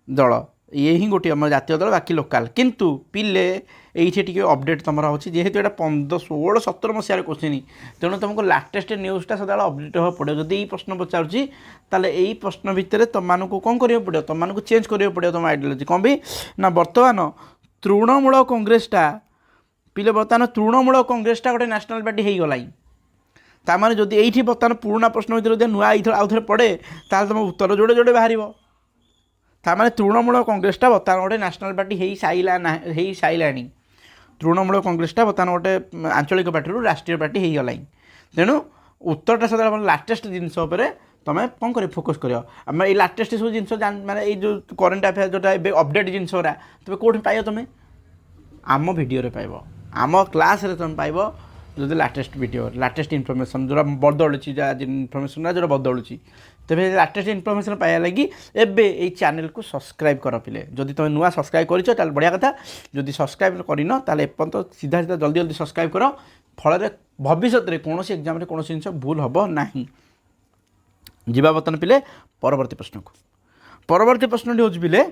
दल ये ही गोटे आम जातीय दल बाकी लोकाल किंतु पिले ये टी अपडेट तुम हो जेहेतु यहाँ 16-17 मसीह क्वेश्चन तेणु तुमको लाटेस्ट न्यूज़टा सदा अपडेट होगा पड़ो जब ये प्रश्न पचारूँ ताले यही प्रश्न भितर तुमको कौन करा पड़ो तुमको चेंज करा पड़ो तुम आइडियोलॉजी कौन भी ना बर्तमान तृणमूल कांग्रेसटा पिले बर्तमान तृणमूल कांग्रेसटा गोटे नेशनल पार्टी हो गला तार जब ये बर्तमान पुराना प्रश्न भितर नुआ आउ थे पड़े ताल तुम उत्तर जोड़े जोड़े बाहर तार तृणमूल कांग्रेसटा बर्तमान गोटे नेशनल पार्टी हो सारा तृणमूल कांग्रेसटा बर्तमान गोटे आंचलिक पार्टी राष्ट्रीय पार्टी हो गला तेणु उत्तरटा सदा लाटेस्ट जिनस तुम कौन कर फोकस कर आम ये लाटेस्ट सब जिन माने ये करेन्ट अफेयर जोटा अपडेट जिनस तुम कौट पाइब तुम आम भिडियो पाइब आम क्लास तुम पाइब जो लाटेस्ट वीडियो लाटेस्ट इनफर्मेशन जो बदलुँ इनफर्मेशन जो बदलुँ तेरे लाटेस्ट इनफर्मेशन पाया लगी एबे ये चैनल को सब्सक्राइब कर पिले जदि तुम नुआ सब्सक्राइब कर बढ़िया कथा जदि सब्सक्राइब करन ताले एपर्यंत सीधा सीधा जल्दी जल्दी सब्सक्राइब कर फल भविष्य में कौन एग्जाम कौन जिन भूल हम ना जीवा बर्तन पिले परवर्ती प्रश्न को परवर्ती प्रश्न हूँ पिले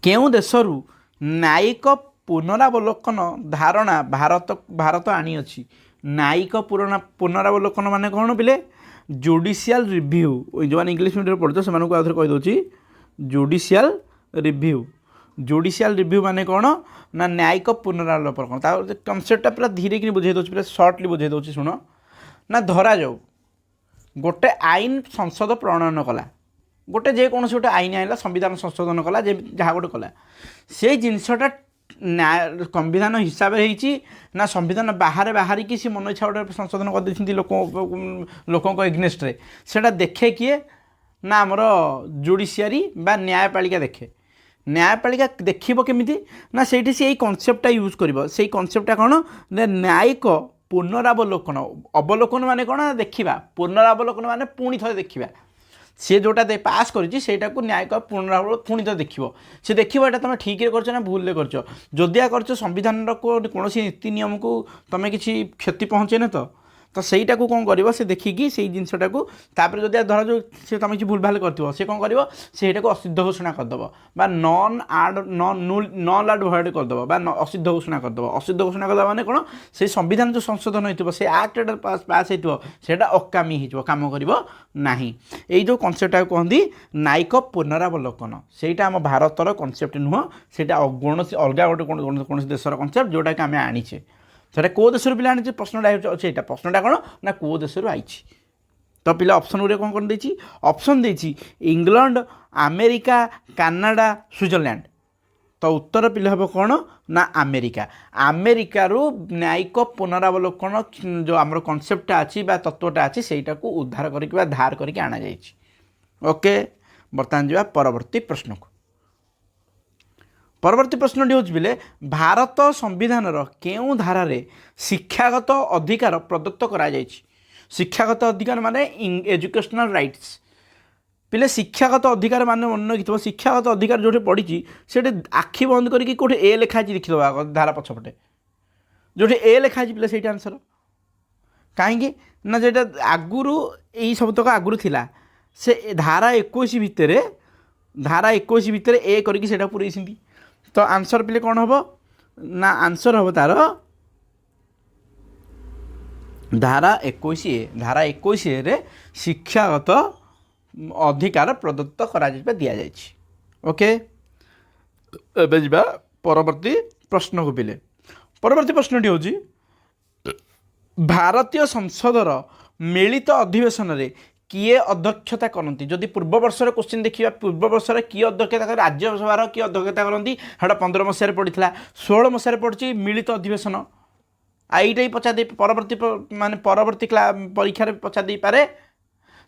केउं देशरू न्यायिक पुनरावलोकन धारणा भारत आनी अछि न्यायिक पुनरावलोकन माने कौन पिले जुडिशियल रिव्यू जो इंग्लिश मीडियम पढ़ते से आउे कहीदे जुडिशियल रिव्यू माने कौन ना न्यायिक पुनरावलोकन कनसेप्टा पूरा धीरे कि बुझे दूसरी पूरा सर्टली बुझे दूसरी शुण ना धरा जाऊ गोटे आईन संसद प्रणयन कला गोटे जेकोसी गोटे आईन आइला संविधान संशोधन कला जहाँ गोटे कला से जिनसटा न्याय संविधान हिसाब से ना संविधान बाहर बाहर कि सी मन इच्छा गोटे संशोधन कर लोक एग्नेस्ट से देखे किए ना आमर जुडिशियरी बा न्यायपालिका देखे न्यायपालिका देखिब केमिति ना सेठी से कनसेप्टटा यूज करिवो सेई कनसेप्टटा कोन ना न्यायिक पुनरावलोकन अवलोकन माने कोन देखिबा पुनरावलोकन माने पुणी थरे देखिबा सी जोटा दे पास करिछि सेटा को न्यायिक पुनरावलोकन पुणी थरे देखिबो से देखिबो एटा तुम ठीक रे करछ ना भूल रे करछ जदिया करछ संविधान को कोनोसी नीति नियम को तुम किछि क्षति पहुँचे ना तो सहीटा को कौन कर से देखिकी से जिनसटा को तापर जब धर जो सी तुम किसी भूल भाल कर सी कौन कर सेटा को असिद्ध घोषणा करदेव बा नन आड नल आड भयड करदेव असिद्ध घोषणा करदेव असिद्ध घोषणा करदेव माने कौन से संविधान जो संशोधन होती से आक्ट पास होता अकामी हो कम कर जो कनसेप्टा कहती न्यायिक पुनरावलोकन सेटा आम भारतर कनसेप्ट नुह से कौन अलग गोटे कौन देशर कनसेप्ट जोटा कि आम आनीचे सेटा कौ देश पिला आनी प्रश्नटा अच्छे यहाँ प्रश्नटा कौन ना कौ देश आई तो पिला ऑप्शन गुरे कौन कर ऑप्शन देती इंग्लैंड अमेरिका कनाडा स्विट्जरलैंड तो उत्तर पिले हम कौन ना अमेरिका अमेरिकारु न्यायिक पुनरावलोकन जो आम कनसेप्टा अच्छी तत्वटा अच्छी सेटा को उद्धार करके धार करके आना जाए ओके बर्तमान जा परवर्ती प्रश्न को परवर्ती प्रश्नटी हूँ बिले भारत संविधान केउं धारारे शिक्षागत अधिकार प्रदत्त करा जायछि शिक्षागत अधिकार माने एजुकेशनल राइट्स पिले शिक्षागत अधिकार माने मन रखिथबो शिक्षागत अधिकार जोटे पड़ी से आखि बंद करके कोठे ए लिखा लिखिदबा धारा पछपटे जोटे ए लिखा पिले से आंसर कहीं ना जेटा आगुरु यही शब्दक आगुरु थिला से धारा 21 भितर ए करके सेटा पुरैसिंती तो आंसर पिले कौन हम ना आंसर हम तार धारा 21 रे शिक्षागत अधिकार प्रदत्त करा दिया जाए ओके एबे जिबा परवर्ती प्रश्न को पिले परवर्ती प्रश्नटी हूँ भारतीय संसदर मिलित अधिवेशन रे किए अध्यक्षता करती जदि पूर्व वर्ष क्वेश्चन देखा पूर्व वर्ष किए अध्यक्षता राज्यसभा किए अध्यक्षता करती हाँ 15 मसीह पड़ी 16 मसीह पड़ी मिलित अधिवेशन आईटा ही पचार परवर्ती माने परवर्ती परीक्षा पचार पारे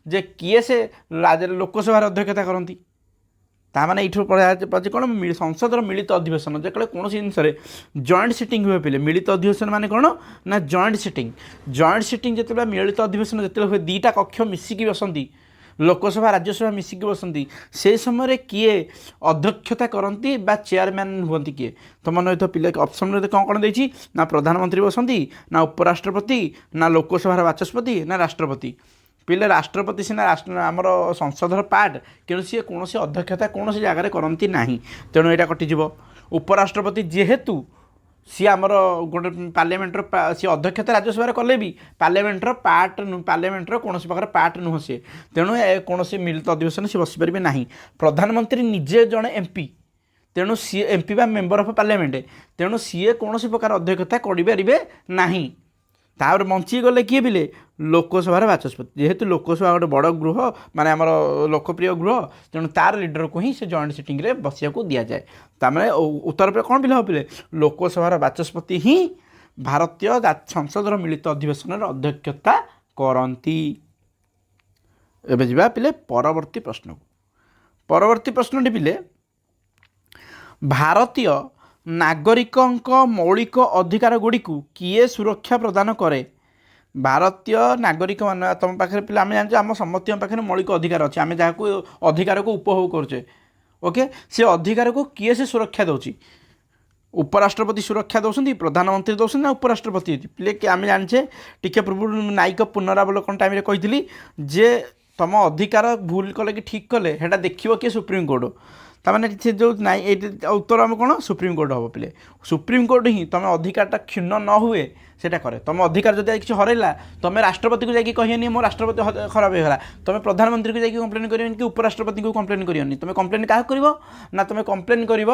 जे किए से लोकसभा अध्यक्षता करती ताने ये पढ़ा कौन संसदर मिलित अधिवेशन जो कौन जिनस जॉइंट सिटिंग हुए पे मिलित अधिवेशन माने कौन ना जॉइंट सिटिंग जिते मिलित अधिवेशन जिते हुए दुईटा कक्ष मिसिकी बसती लोकसभा राज्यसभा मिसिकी बसती से समय किए अध्यक्षता करती बा चेयरमैन हुंती किए तो मन तो पिले ऑप्शन कौन कौन देती ना प्रधानमंत्री बसती ना उपराष्ट्रपति ना लोकसभा बाचस्पति ना राष्ट्रपति पिले राष्ट्रपति सीना आमर संसदर पार्ट कि सी कौन अध्यक्षता कौन जगार करती ना तेणु यहाँ कटिज उपराष्ट्रपति जेहेतु सी आमर गोटे पार्लियामेंटर सी अध्यक्षता राज्यसभा कले भी पार्लियामेंटर पार्लियामेंटर कौन प्रकार पार्ट नुह सी तेणु कौन मिलित अधिवेशन सी बसीपारे ना प्रधानमंत्री निजे जड़े एमपी तेणु सी एमपी बा मेंबर ऑफ पार्लियामेंट तेणु सी कौन प्रकार अध्यक्षता करें ना तापर बंची गले किए बिले लोकसभार बाचस्पति जेहेतु लोकसभा गोटे बड़ गृह माने आमर लोकप्रिय गृह तेणु तार लीडर को ही से जॉइंट सिटिंग रे बसिया को दिया जाए तामें उत्तर पे कौन पिले पिले लोकसभार बाचस्पति ही भारतीय संसदर मिलित अधिवेशन अध्यक्षता करती एबे जिबा पिले परवर्ती प्रश्न को परवर्ती प्रश्नटी पिले भारतीय नागरिक मौलिक अधिकार गुड़ी किए सुरक्षा प्रदान करे भारतीय नागरिक मान तुम पाखे पे आम जाने आम समस्त पाखे मौलिक अधिकार अच्छे आम जहाँ को अधिकार को उपभोग करुचे ओके से अधिकार को किए से सुरक्षा दूसरी उपराष्ट्रपति सुरक्षा दौरान प्रधानमंत्री दौरान ना उपराष्ट्रपति पे आम जाने टी पूर्व न्यायिक पुनरावलोकन टाइम कही जे तुम अधिकार भूल कले कि ठीक कले हेटा देखिए किए सुप्रीमकोर्ट ताने से जो नाई उत्तर आम कौन सुप्रीमकोर्ट हम पे सुप्रीमकोर्ट ही तुम अधिकारटा क्षुण्ण न हुए सेटा करे तुम अधिकार जब किसी हरैला तुम राष्ट्रपति को जाकि कहनी मो राष्ट्रपति खराब होगा तुम प्रधानमंत्री को जाकि कंप्लेन कर कि उपराष्ट्रपति को कंप्लेन करनी तुम कंप्लेन क्या कर ना तुम कंप्लेन कर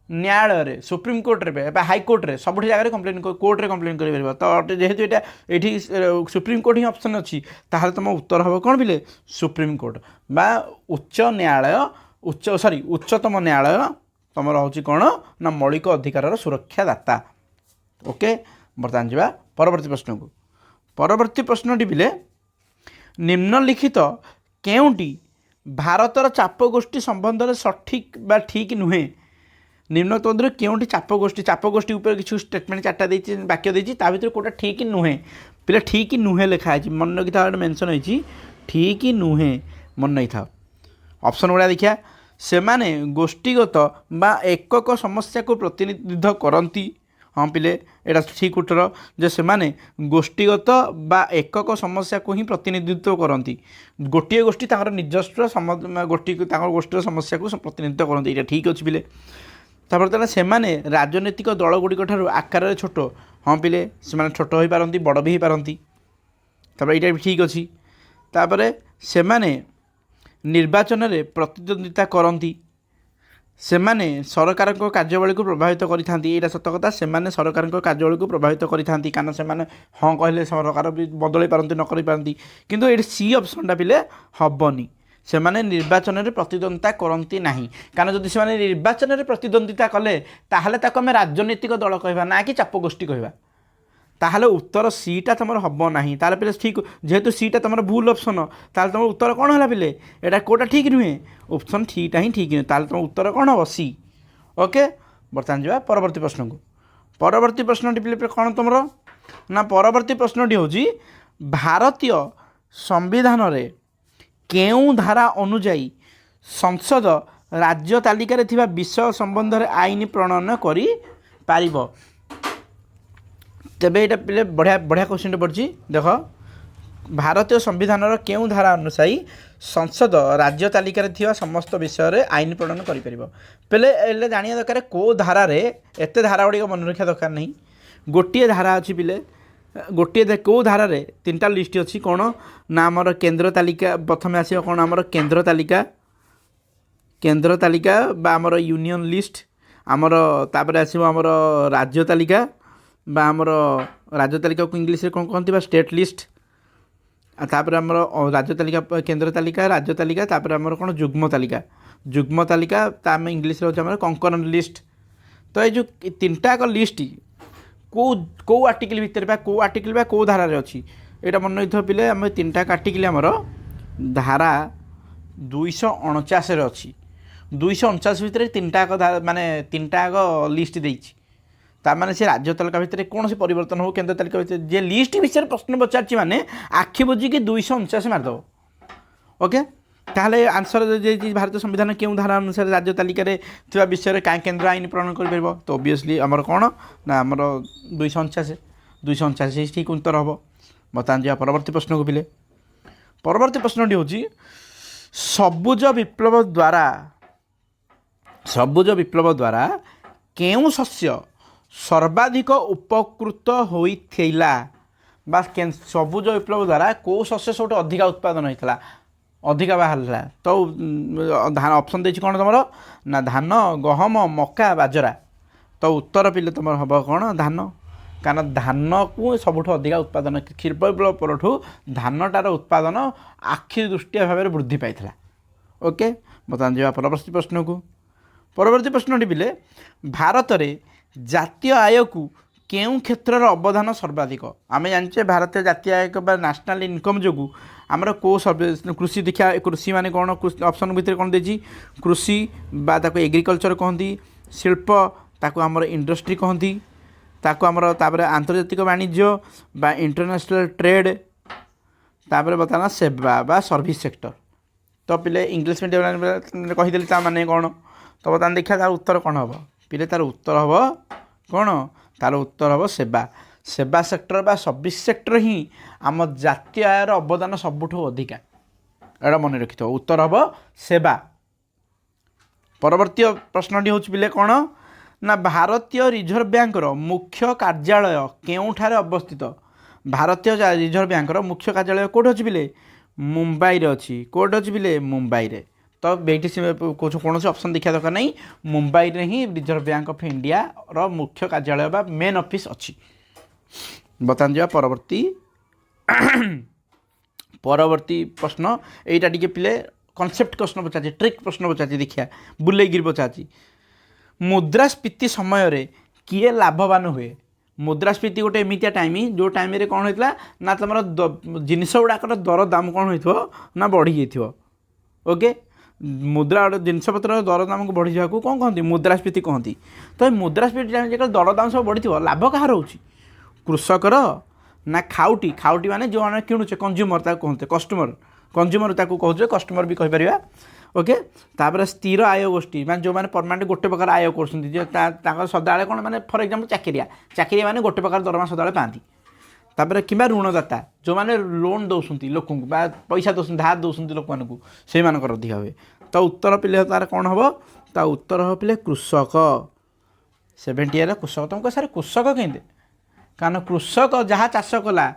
न्यायालय सुप्रीमकोर्ट रे हाईकोर्ट रे सब जगह कंप्लेन कोर्ट रे कंप्लेन कर तो जेहेतु ये सुप्रीमकोर्ट ही ऑप्शन अच्छी ताहले तुम उत्तर हम कौन बिले सुप्रीमकोर्ट बा उच्च न्यायालय उच्चतम न्यायालय तुम रोचे कौन ना मौलिक अधिकार सुरक्षादाता ओके बर्तमान जा परवर्ती प्रश्न को परवर्ती प्रश्नटी बिले निम्नलिखित केउंटी भारतर चाप गोष्ठी संबंध में सठिक बा ठीक नुहे निम्नोक्त मध्य क्योंटी चाप गोष्ठी उपर किसी स्टेटमेंट चार्टा देती वाक्य देती ता भर कौटा ठीक नुहे पिला ठीक नुहे लिखाई मन रखी था मेनसन होती ठीक नुहे मन नहीं था ऑप्शन गुड़ा देखिया से माने गोष्ठीगत बा एकक समस्या को प्रतिनिधित्व करती हाँ पिले एटा ठीक उत्तर जे से माने गोष्ठीगत बा एकक समस्या को ही प्रतिनिधित्व करती गोटे गोष्ठी तांकर निजस्व गोष्ठी गोष्ठीर समस्या को प्रतिनिधित्व करती ये ठीक अच्छे पिले तापर ताला से माने राजनैतिक दल गुड़िक ठारू आकार छोट हाँ पिले से छोट हो पारती बड़ भी हो पारती तापर ये ठीक अच्छी तापर से माने निर्वाचन में प्रतिद्वंदिता करती से माने सरकार कार्यावली को प्रभावित करें सत कथा से माने सरकार कार्यावली को प्रभावित करें कारण से माने हाँ कहले सरकार भी बदल पारती न पारती किंतु ये सी ऑप्शनटा पिले हेनी से माने निर्वाचन में प्रतिद्वंदिता करती ना कारण जदि से निर्वाचन में प्रतिद्वंदिता कले ताहले ताको आमे राजनैतिक दल कहवा ना कि चाप गोष्ठी कहवा ताहले उत्तर सीटा तुम हम ना तार पे ठीक जेहेतु सीटा तुम भूल ऑप्शन ताल तुम उत्तर कौन है पिले एटा कोटा ठीक नुहे ऑप्शन ठीटा ही ठीक नुहे ताल तुम उत्तर कौन हम सी ओके बर्तमान जा परवर्ती प्रश्न को परवर्ती प्रश्न पिले कौन तुम ना परवर्ती प्रश्नटी हूँ भारतीय संविधान रे केउं धारा अनुजाई संसद राज्य तालिका रे थिबा विषय संबंध में आईन प्रणयन करि पारिबो तेबे ये पिले बढ़िया बढ़िया क्वेश्चन पड़ी देख भारतीय संविधान केउं धारा अनुसाई संसद राज्य तालिका रे थिबा समस्त विषय रे आईन प्रणयन करि परिबो पहले जानिया दरकार को धारा रे एते धारा गुड़ी मन रखा दरकार नहीं गोटे धारा अच्छी पिले गोटे कौ धारा रे तीनटा लिस्ट अच्छी कौन ना आमर केंद्र तालिका प्रथम आस कौन आमर केंद्र तालिका बा आमर यूनियन लिस्ट आमर तापर आसो आमर राज्य तालिका बा आमर राज्य तालिका को इंग्लिश रे कौन कहते बा स्टेट लिस्ट तापर आमर राज्य तालिका केंद्र तालिका राज्य तालिका तापर आमर कौन जुग्म तालिका आम इंग्लिश रे आमर कंकरेंट लिस्ट तो ये जो तीनटा लिस्ट को आर्टिकल भितर बा को आर्टिकल बा को धारा रे अच्छी यहाँ मन रही पिले आम तीनटा आर्टिकल आमर धारा 249 रे अच्छी 249 भितर तीनटा माने तीनटा लिस्ट देइछि तार माने से राज्य तालिका भितर कौन से परिवर्तन हो केंद्र तालिका भितर जे लिस्ट विषय प्रश्न पचार माने आखि बुझिकी 249 मारदेव ओके ताहले आंसर जे भारतीय संविधान केउं धारा अनुसार राज्य तालिका रे थिबा विषय कहीं केंद्र आईन प्रणयन कर परिबो तो ऑब्वियसली आमर कौन ना आमर 249 ठीक उत्तर हम बता जा परवर्ती प्रश्न को पिले परवर्ती प्रश्नटी हूँ सबुज विप्लव द्वारा केउं शस्य सर्वाधिक उपकृत होइथिला बा सबुज विप्लव द्वारा कौ शस्य सब अधिका उत्पादन होता अधिका बाहर तो धान ऑप्शन देछि कौन तुम ना धान गहम मका बाजरा तो उत्तर पिले तुम हम कौन धान कारण धान को सबुठ अधिका उत्पादन क्षीर विप्लव परठू धानटार उत्पादन आखि दृष्टिया भाव में वृद्धि पाई ओके बता जा परवर्ती प्रश्न को परवर्ती प्रश्नटी पिले भारत में जातीय आय को केउं क्षेत्र अवदान सर्वाधिक आम जाने भारतीय जातीय आय नेशनल इनकम जो आमर को कृषि देखा कृषि माने कौन ऑप्शन भितर कौन देछि कृषि बा ताको एग्रीकल्चर कहती शिल्प ताको आमर इंडस्ट्री कहती ताको आमर तापर आंतर्जातिक वाणिज्य बा इंटरनेशनल ट्रेड तापर बताना सेवा बा सर्विस सेक्टर तो पिले इंग्लिश मीडियम कहीदेली ता माने कौन तो बता देखा तार उत्तर कौन हम पिले तार उत्तर हम कौन तार उत्तर हम सेवा सेक्टर बा सर्विस सेक्टर ही आम जातीय आयर अवदान सबुठ अधिका एटा मन रखि थो उत्तर हम सेवा परवर्ती प्रश्नटी हूँ पिले कौन ना भारतीय रिजर्व बैंकर मुख्य कार्यालय केउठारे अवस्थित भारतीय रिजर्व बैंकर मुख्य कार्यालय कौट अच्छी पिले मुंबई रे अच्छी कौट अच्छी पिले मुंबई रे तो बेटी कौन से ऑप्शन देखा दरकार नहीं मुंबई रे ही रिजर्व बैंक ऑफ इंडिया रो मुख्य कार्यालय बा मेन ऑफिस अच्छी बता जा परवर्ती परवर्ती प्रश्न यहीटा टी पिले कनसेप्ट प्रश्न पचार ट्रिक प्रश्न पचार देखिया बुलेगिरी पचार मुद्रास्फीति समय रे किए लाभवान हुए मुद्रास्फीति गोटे एमितिया टाइम जो टाइम रे कौन होता ना तुम जिनस गुड़ाकर दर दाम कौन हो ना बढ़ी जाइए ओके मुद्रा गोटे जिनपतर दरदाम को बढ़ी जावाक कौन कहते मुद्रास्फीति कहती। तो मुद्रास्फीति जो दरदाम सब बढ़ी लाभ कहाँ रोचे कृषकर ना खाउटी खाउटी माने जो आने किणुचे कंज्यूमर कहते कस्टमर कंज्यूमर कहते कस्टमर भी कहीपर। ओके तापर स्थिर आय गोष्ठी माने जो मैंने परमानेंट गोटे प्रकार आय कर सदाବେଳେ कौन मैंने फॉर एग्जांपल चाकरिया माने गोटे प्रकार दरमा सदाବେଳେ पाती। तापर कि ऋणदाता जो मैंने लोन दौरान लोक पैसा दौरान धार दौरान लोक मानक से अधिक हुए। तो उत्तर पिले तार कौन हम ता उत्तर हम पिले कृषक 70 है कृषक। तुमको सारे कृषक कहते कारण कृषक जहाँ चाष कला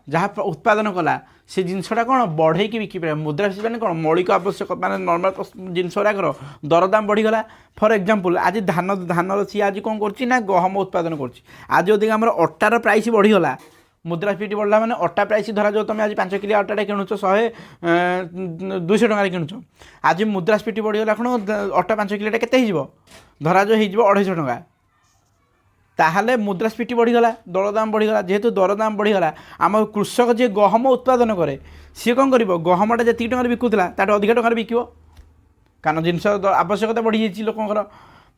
जहाँ उत्पादन कला से जिनसा कौन बढ़े बिकिपर मुद्रास्फीति मैंने कौन मौलिक आवश्यक माने नॉर्मल जिनसर दरदाम बढ़ीगला। फॉर एग्जांपल आज धान सी आज कौन कर गहम उत्पादन कर आज आम अटार प्राइस बढ़ीगला मुद्रास्फीति बढ़ला माने अटा प्राइस धरा जो तुम आज 5 किलो अटाटा किणुच 200 टकर किणुच आज मुद्रास्फीति बढ़ीगला कौन अटा 5 किलोटा केते धरा जो हो 250 टका ताहले मुद्रास्फीति बढ़ीगला दरदाम बढ़ीगला। जेहेतु दरदाम बढ़ीगला आम कृषक जी गहम उत्पादन करे सी कौन कर गहमटा जी टकर बिकुला ताठ अधिक टकर बिकिब कारण जिनस आवश्यकता बढ़ी जाइए लोकंर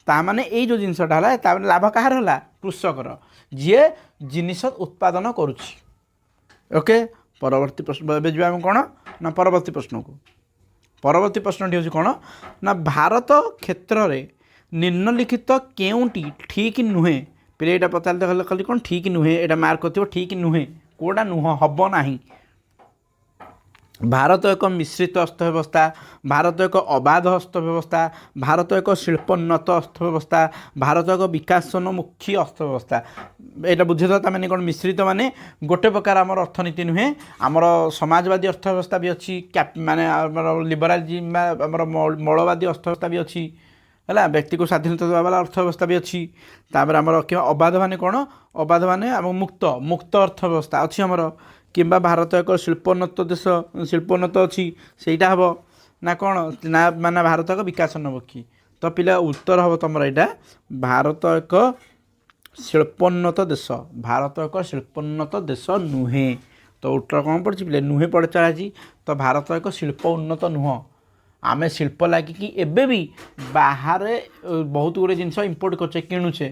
ताने यही जो जिनसटा है लाभ कहार है कृषकर जी जिनिस उत्पादन करुच्ची। ओके परवर्ती प्रश्न आम कौन ना परवर्ती प्रश्न को परवर्ती प्रश्नटी हूँ कौन ना भारत क्षेत्र में निम्नलिखित केउंटी ठीक नुहे पे यहाँ पचार खाली कौन ठीक नुहे यहाँ मार्क कर ठीक नुहे कौटा नुह हम ना। भारत एक मिश्रित अर्थव्यवस्था भारत एक अबाध अर्थव्यवस्था भारत एक शिल्पोन्नत अर्थव्यवस्था भारत एक विकासोन्मुखी अर्थव्यवस्था यहाँ बुझे तो मैंने कौन मिश्रित माने गोटे प्रकार आम अर्थनीति नुहे आमर समाजवादी अर्थव्यवस्था भी अच्छी माने लिबरालिज्म आमर मौलवादी अर्थव्यवस्था भी अच्छी है व्यक्ति को स्वाधीनता देवा वाला अर्थव्यवस्था भी अच्छी। तापर आमर क्या अबाध माने कौन अबाध माने आम मुक्त मुक्त अर्थव्यवस्था अच्छी आमर कि भारत एक शिल्पोन्नत देश शिल्पोन्नत अच्छी सहीटा हम ना कौन ना माने भारत एक विकासोन्मुखी। तो पिला उत्तर हम तुम यहाँ भारत एक शिल्पोन्नत देश भारत एक शिल्पोन्नत देश नुहे। तो उत्तर कौन पड़े पिले नुहे पड़ चढ़ाची। तो भारत एक शिल्प उन्नत नुह आमे शिल्प लगिकी एबे भी बाहर बहुत गुड़े जिनस इंपोर्ट करचे किणुचे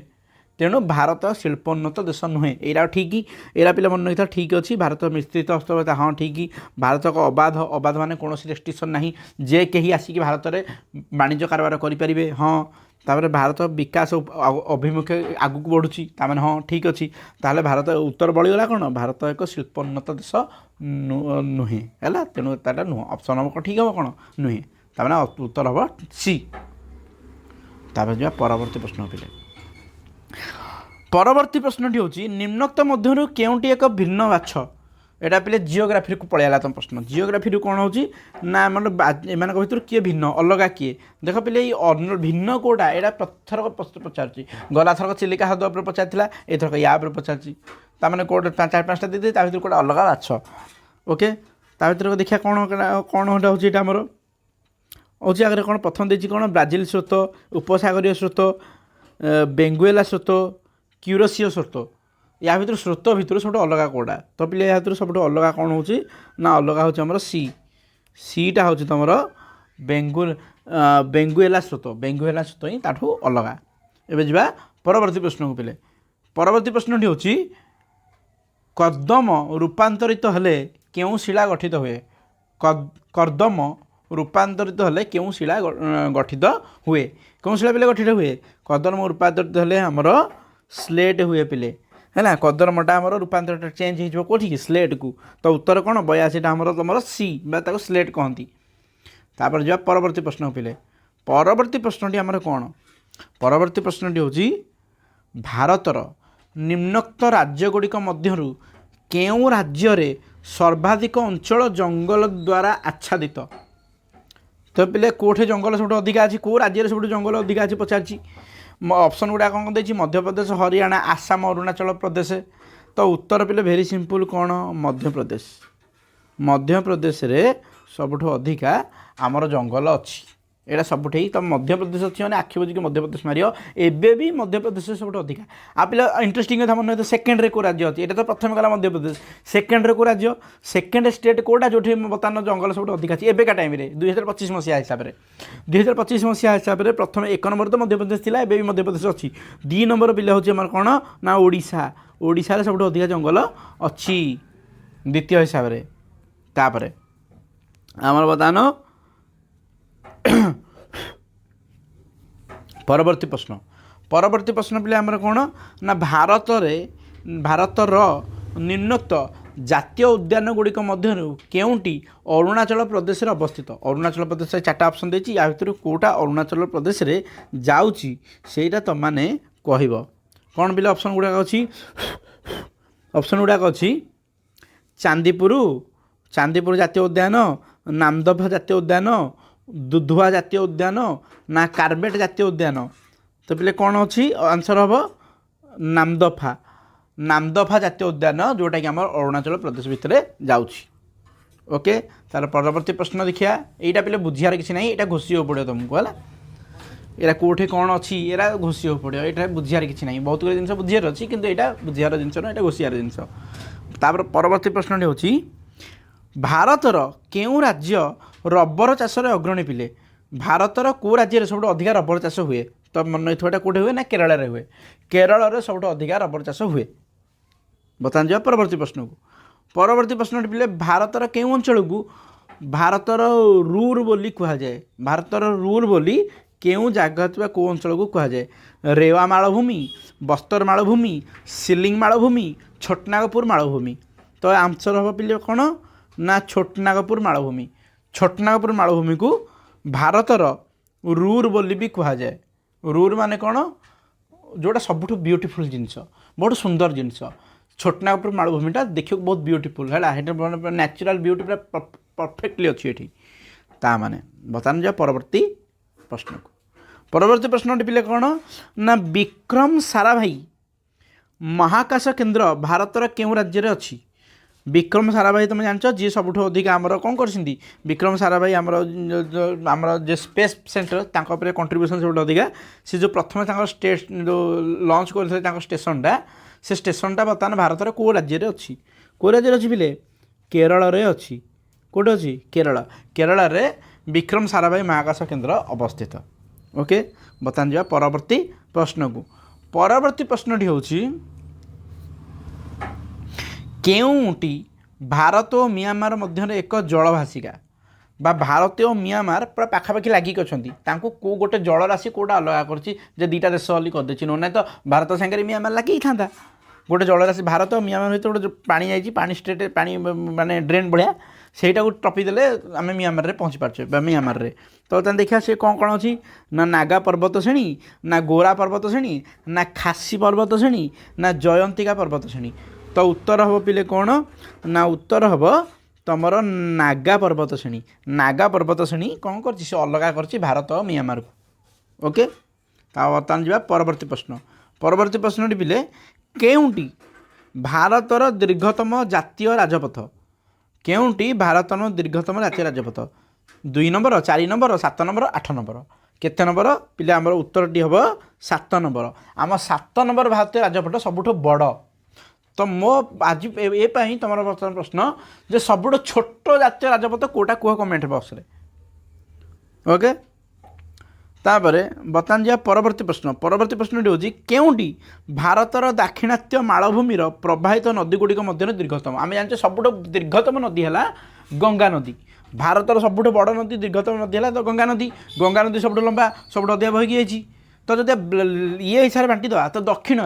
तेणु भारत शिल्पोन्नत देश नुहे यहाँ ठीक यहाँ पिला मन रखी ठीक अच्छी। भारत मिश्रित अर्थव्यवस्था हाँ ठीक भारत को अबाध अबाध माने कौन रेस्ट्रिक्शन ना जे कहीं आसिक भारत में वाणिज्य कारबार करें हाँ। तापर भारत विकास अभिमुखे आगू बढ़ुची ताने हाँ ठीक अच्छी। ताहले भारत उत्तर बढ़ीगला कौन भारत एक शिल्पोन्नत देश नुहे है तेणु ताटा नुह ऑप्शन हम ठीक हम कौन नुहे ताने उत्तर हम सी। तापर जा परवर्ती प्रश्न पिले परवर्ती प्रश्नटी हूँ निम्नोक्त मध्य केउंटी एक भिन्न बाछ यहाँ पे जिओग्राफी को पलैला तुम प्रश्न जिओग्राफी कौन हो ना एम भर किए भिन्न अलग किए देख पे ये भिन्न कौटा यहाँ प्रथरक प्रश्न पचार गला थरक चिलिका हद उपर पचार एथरक या पचार ताने कौटे 4-5टा दे भर कौटा अलग बाछ। ओके भर देखिए कौन कौन हूँ आमर हूँ आगे कौन प्रथम देखिए कौन ब्राजिल स्रोत उपसागरीय स्रोत बेंगुएला स्रोत क्यूरोसीय स्रोत या भर स्रोत भितर सब अलग कौटा। तो पे या भर सब अलग कौन हो ना अलग हूँ सी सीटा हूँ तुम बेंगुएला स्रोत ही ताठू अलग। एवं जा परवर्ती प्रश्न को पे परवर्ती प्रश्नटी हूँ कर्दम रूपांतरित हेले क्यों शिला गठित हुए कर्दम रूपांतरित हेले क्यों शिला गठित हुए कौन शिला पे गठित हुए कर्दम रूपांतरित हेले आमर स्लेट हुए पिले है कदरमटा आमर रूपांतर चेंज हो कौटी स्लेट को। तो उत्तर कौन 82टा आमर तुम सी स्लेट कहती। तापर जा परवर्ती प्रश्न पिले परवर्ती प्रश्नटी आमर कौन परवर्ती प्रश्नटी हूँ भारतर निम्नोक्त राज्यगुड़िक मध्यरु केउं राज्य रे सर्वाधिक अंचल जंगल द्वारा आच्छादित। तो पे कौटे जंगल सब अधिका अच्छी कौ राज्य सब जंगल अधिका अच्छी पचार ऑप्शन गुड़ा कौन देखिए मध्यप्रदेश हरियाणा आसाम अरुणाचल प्रदेश। तो उत्तर पे भेरी सिंपल कौन मध्यप्रदेश रे सबुठ अधिका आमर जंगल अच्छी एटा सबुठे तुम मध्यप्रदेश अच्छी मैंने आखि बुझिकी मध्यप्रदेश मार एबे भी मध्यप्रदेश सब अधिका आ पिला इंटरेस्टिंग कथा मन सेकेंड रे को राज्य अच्छी ये तो प्रथम गला मध्यप्रदेश सेकेंड रे को राज्य सेकेंड स्टेट कोटा जो बर्तमान जंगल सब अधिका अच्छी एବେका टाइम 2025 मसीहा हिसाब से 2025 मसीहा हिसाब से प्रथम 1 नंबर तो मध्यप्रदेश थी एबे भी मध्यप्रदेश अच्छी 2 नंबर पिला हूँ आम कौन ना ओडिशा ओडिशा सब अधिका जंगल अच्छी द्वितीय हिसाब से तापर आमर बर्तमान परवर्ती प्रश्न पे आमर कौन ना भारतर निम्नोक्त जातीय उद्यान गुड़िक मध्य केउंटी अरुणाचल प्रदेश रे अवस्थित अरुणाचल प्रदेश 4टा ऑप्शन देछि या भितर कोटा अरुणाचल प्रदेश रे जाउछि सेटा तुम माने कहब कौन बिले ऑप्शन गुड़ाक अच्छी ऑप्शन गुड़ाक अच्छी चांदीपुर जातीय उद्यान नामदफा जातीय उद्यान दुधुआ जातीय उद्यान ना कार्बेट जातीय उद्यान तो पिले कौन अच्छी आंसर हम नामदफा जातीय उद्यान जोटा कि आम अरुणाचल प्रदेश भितर जाऊँगी ओके तार परवर्ती प्रश्न देखिया यहाँ पिले बुझियार किसी ना यहाँ घोषी पड़ो तुमको है यहाँ कौटे कौन अच्छी यहाँ घोषी पड़ो यहाँ बुझियार किसी ना बहुत गुड जिन बुझियार अच्छी कि यहाँ बुझियार जिन ना यहाँ घोषियार जिनस तापर परवर्ती प्रश्न होची भारतर केउं राज्य रबर चाष अग्रणी पिले भारतर को राज्य सब अधिका रबर चाष हुए तो मन रही कौटे हुए ना केरल में हुए केरल सब अधिका रबर चाष हुए बता जा परवर्ती प्रश्न को परवर्ती प्रश्न पिले भारतर केउं अंचल को भारतर रूर बोली कहुए भारतर रूर बोली केउं जगह कौ अंचल को कहुए रेवा मालभूमि बस्तर मालभूमि सिलिंग मालभूमि छोटनागपुर मालभूमि तो आंसर हम पिले कौन ना छोटनागपुर मालभूमि को भारतर रूर बोली भी कहुए रूर माने कौन जोटा सबुठ ब्यूटीफुल जिनस बहुत सुंदर जिनस छोटनागपुर मालभूमिटा देखिए बहुत ब्यूटीफुल है नेचुरल ब्यूटी पूरा परफेक्टली अच्छी ये ता माने बताने जा परवर्ती प्रश्न को परवर्ती प्रश्न पिले कौन ना विक्रम साराभाई महाकाश केन्द्र भारतर केउं राज्य में अच्छी विक्रम साराभाई तुम जानच जी सबुठ अधिक आमर कौन कर विक्रम साराभाई आमर जो स्पेस सेंटर तांको कंट्रीब्यूशन सब अधिका सी जो प्रथम स्टेट जो लॉन्च करते स्टेशनटा से स्टेशनटा बर्तमान भारतर कौ राज्य अच्छी कौ राज्य अच्छी पिले केरल रे अच्छी कौटे अच्छी केरल रे विक्रम साराभाई महाकाश केन्द्र अवस्थित ओके बर्तमान जा परवर्ती प्रश्न को परवर्ती प्रश्नटी होची केउंटी भारत और म्यांमार मध्य एक जलभाषिका बा भारत और म्यांमार पूरा पाखापाखि लागिक अच्छा को गोटे जलराशि कौटा अलग कर दुटा देश अली करदे ना तो भारत सागर म्यांमार लगे था गोटे जलराशि भारत और म्यांमार भर गोटे पानी जाइए पानी स्टेट पानी माने ड्रेन बढ़िया ସେଇଟା को टपी देले आम म्यांमार रे पहुँची पार्चे म्यांमार रे तो देखा सी कौन कौन अच्छी ना नागा पर्वत श्रेणी ना गोरा पर्वत श्रेणी ना खासी पर्वत श्रेणी ना जयंतिका पर्वत श्रेणी तो उत्तर हम पिले कौन ना उत्तर हम तुमर नागा पर्वत श्रेणी कौन कर अलग कर भारत और म्यांमार को ओके बर्तमान जा परवर्ती प्रश्न पिले केउंटी भारतर दीर्घतम जातीय राजपथ केउंटी भारतर दीर्घतम जातीय Rajpath 2 number 4 number 7 number 8 number केते नंबर पिले आमर उत्तरटी हम 7 नंबर आम 7 नंबर भारतीय राजपथ सबुठ बड़ तो मो आज ये तुम बर्तमान प्रश्न जे सबुठ छोट जातीय राजपथ कोटा कह कमेंट बॉक्स रे ओके तापरे बर्तमान जा परवर्ती प्रश्न हूँ केउंटी भारतर दाक्षिणात्य मालभूमिर प्रवाहित नदी गुड़िक मध्य दीर्घतम आम जानते सबुठ दीर्घतम नदी है गंगा नदी भारतर सबुठ बड़ नदी दीर्घतम नदी है तो गंगा नदी सबुठ लंबा सबुठ अधिक बहीकि तो जब ये हिसाब से बांटिदेवा तो दक्षिण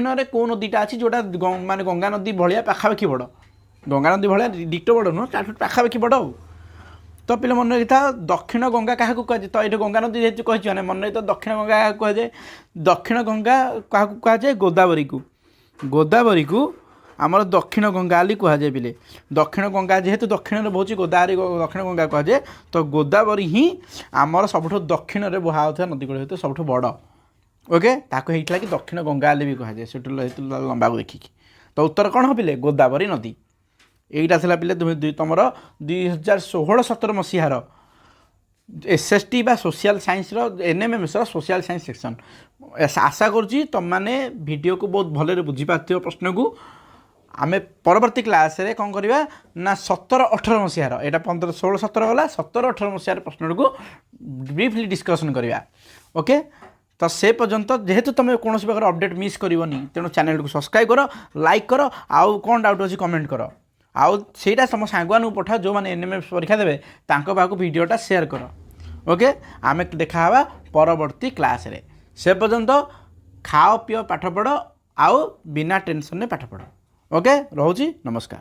में कौ नदीटा अच्छी जोटा माने गंगा नदी भाया पाखापाखि बड़ गंगा नदी भाया डिटो बड़ नुह पाखापाखि बड़ तो पिले मन रही था दक्षिण गंगा क्या कहुए तो ये गंगा नदी जेहतु कही मन रही तो दक्षिण गंगा क्या कहुए दक्षिण गंगा क्या कहुए गोदावरी को आमर दक्षिण गंगा आली कहुए पिले दक्षिण गंगा जेहेतु दक्षिण में बहुत गोदावरी दक्षिण गंगा कहुए तो गोदावरी ही आमर सबुठ दक्षिण में बुहा होता नदी गुड़ा सहित सबुठ बड़ ओके ताको होता कि दक्षिण गंगा आली भी कहुए से लंबा को देखिकी तो उत्तर कौन हो पिले गोदावरी नदी यहीटा था पिले तुम तुम 2016-17 मसीहार एसएसटी बा social science NMMS social science section. आशा करुँची तुम मैंने वीडियो को बहुत भले बुझीपार प्रश्न को आम परवर्ती क्लास रे कौन करवा ना 17-18 मसीहार यहाँ 15-16-17 गला 17-18 मसीहार प्रश्न को ब्रीफली डिस्कसन करवा। ओके तो से पर्यंत जेहेतु तुम कौन प्रकार अपडेट मिस करनी तेणु चैनल को सब्सक्राइब कर लाइक कर आउ कौन डाउट अच्छी कमेंट कर आउ सेटा तुम सांग पठा जो मैंने एनएमएस परीक्षा देवे पाक वीडियोटा शेयर कर। ओके आम देखा परवर्ती क्लास रे से पर्यंत खाओ पिओ पाठ पढ़ आउ बिना टेंशन पाठ पढ़। ओके रोची नमस्कार।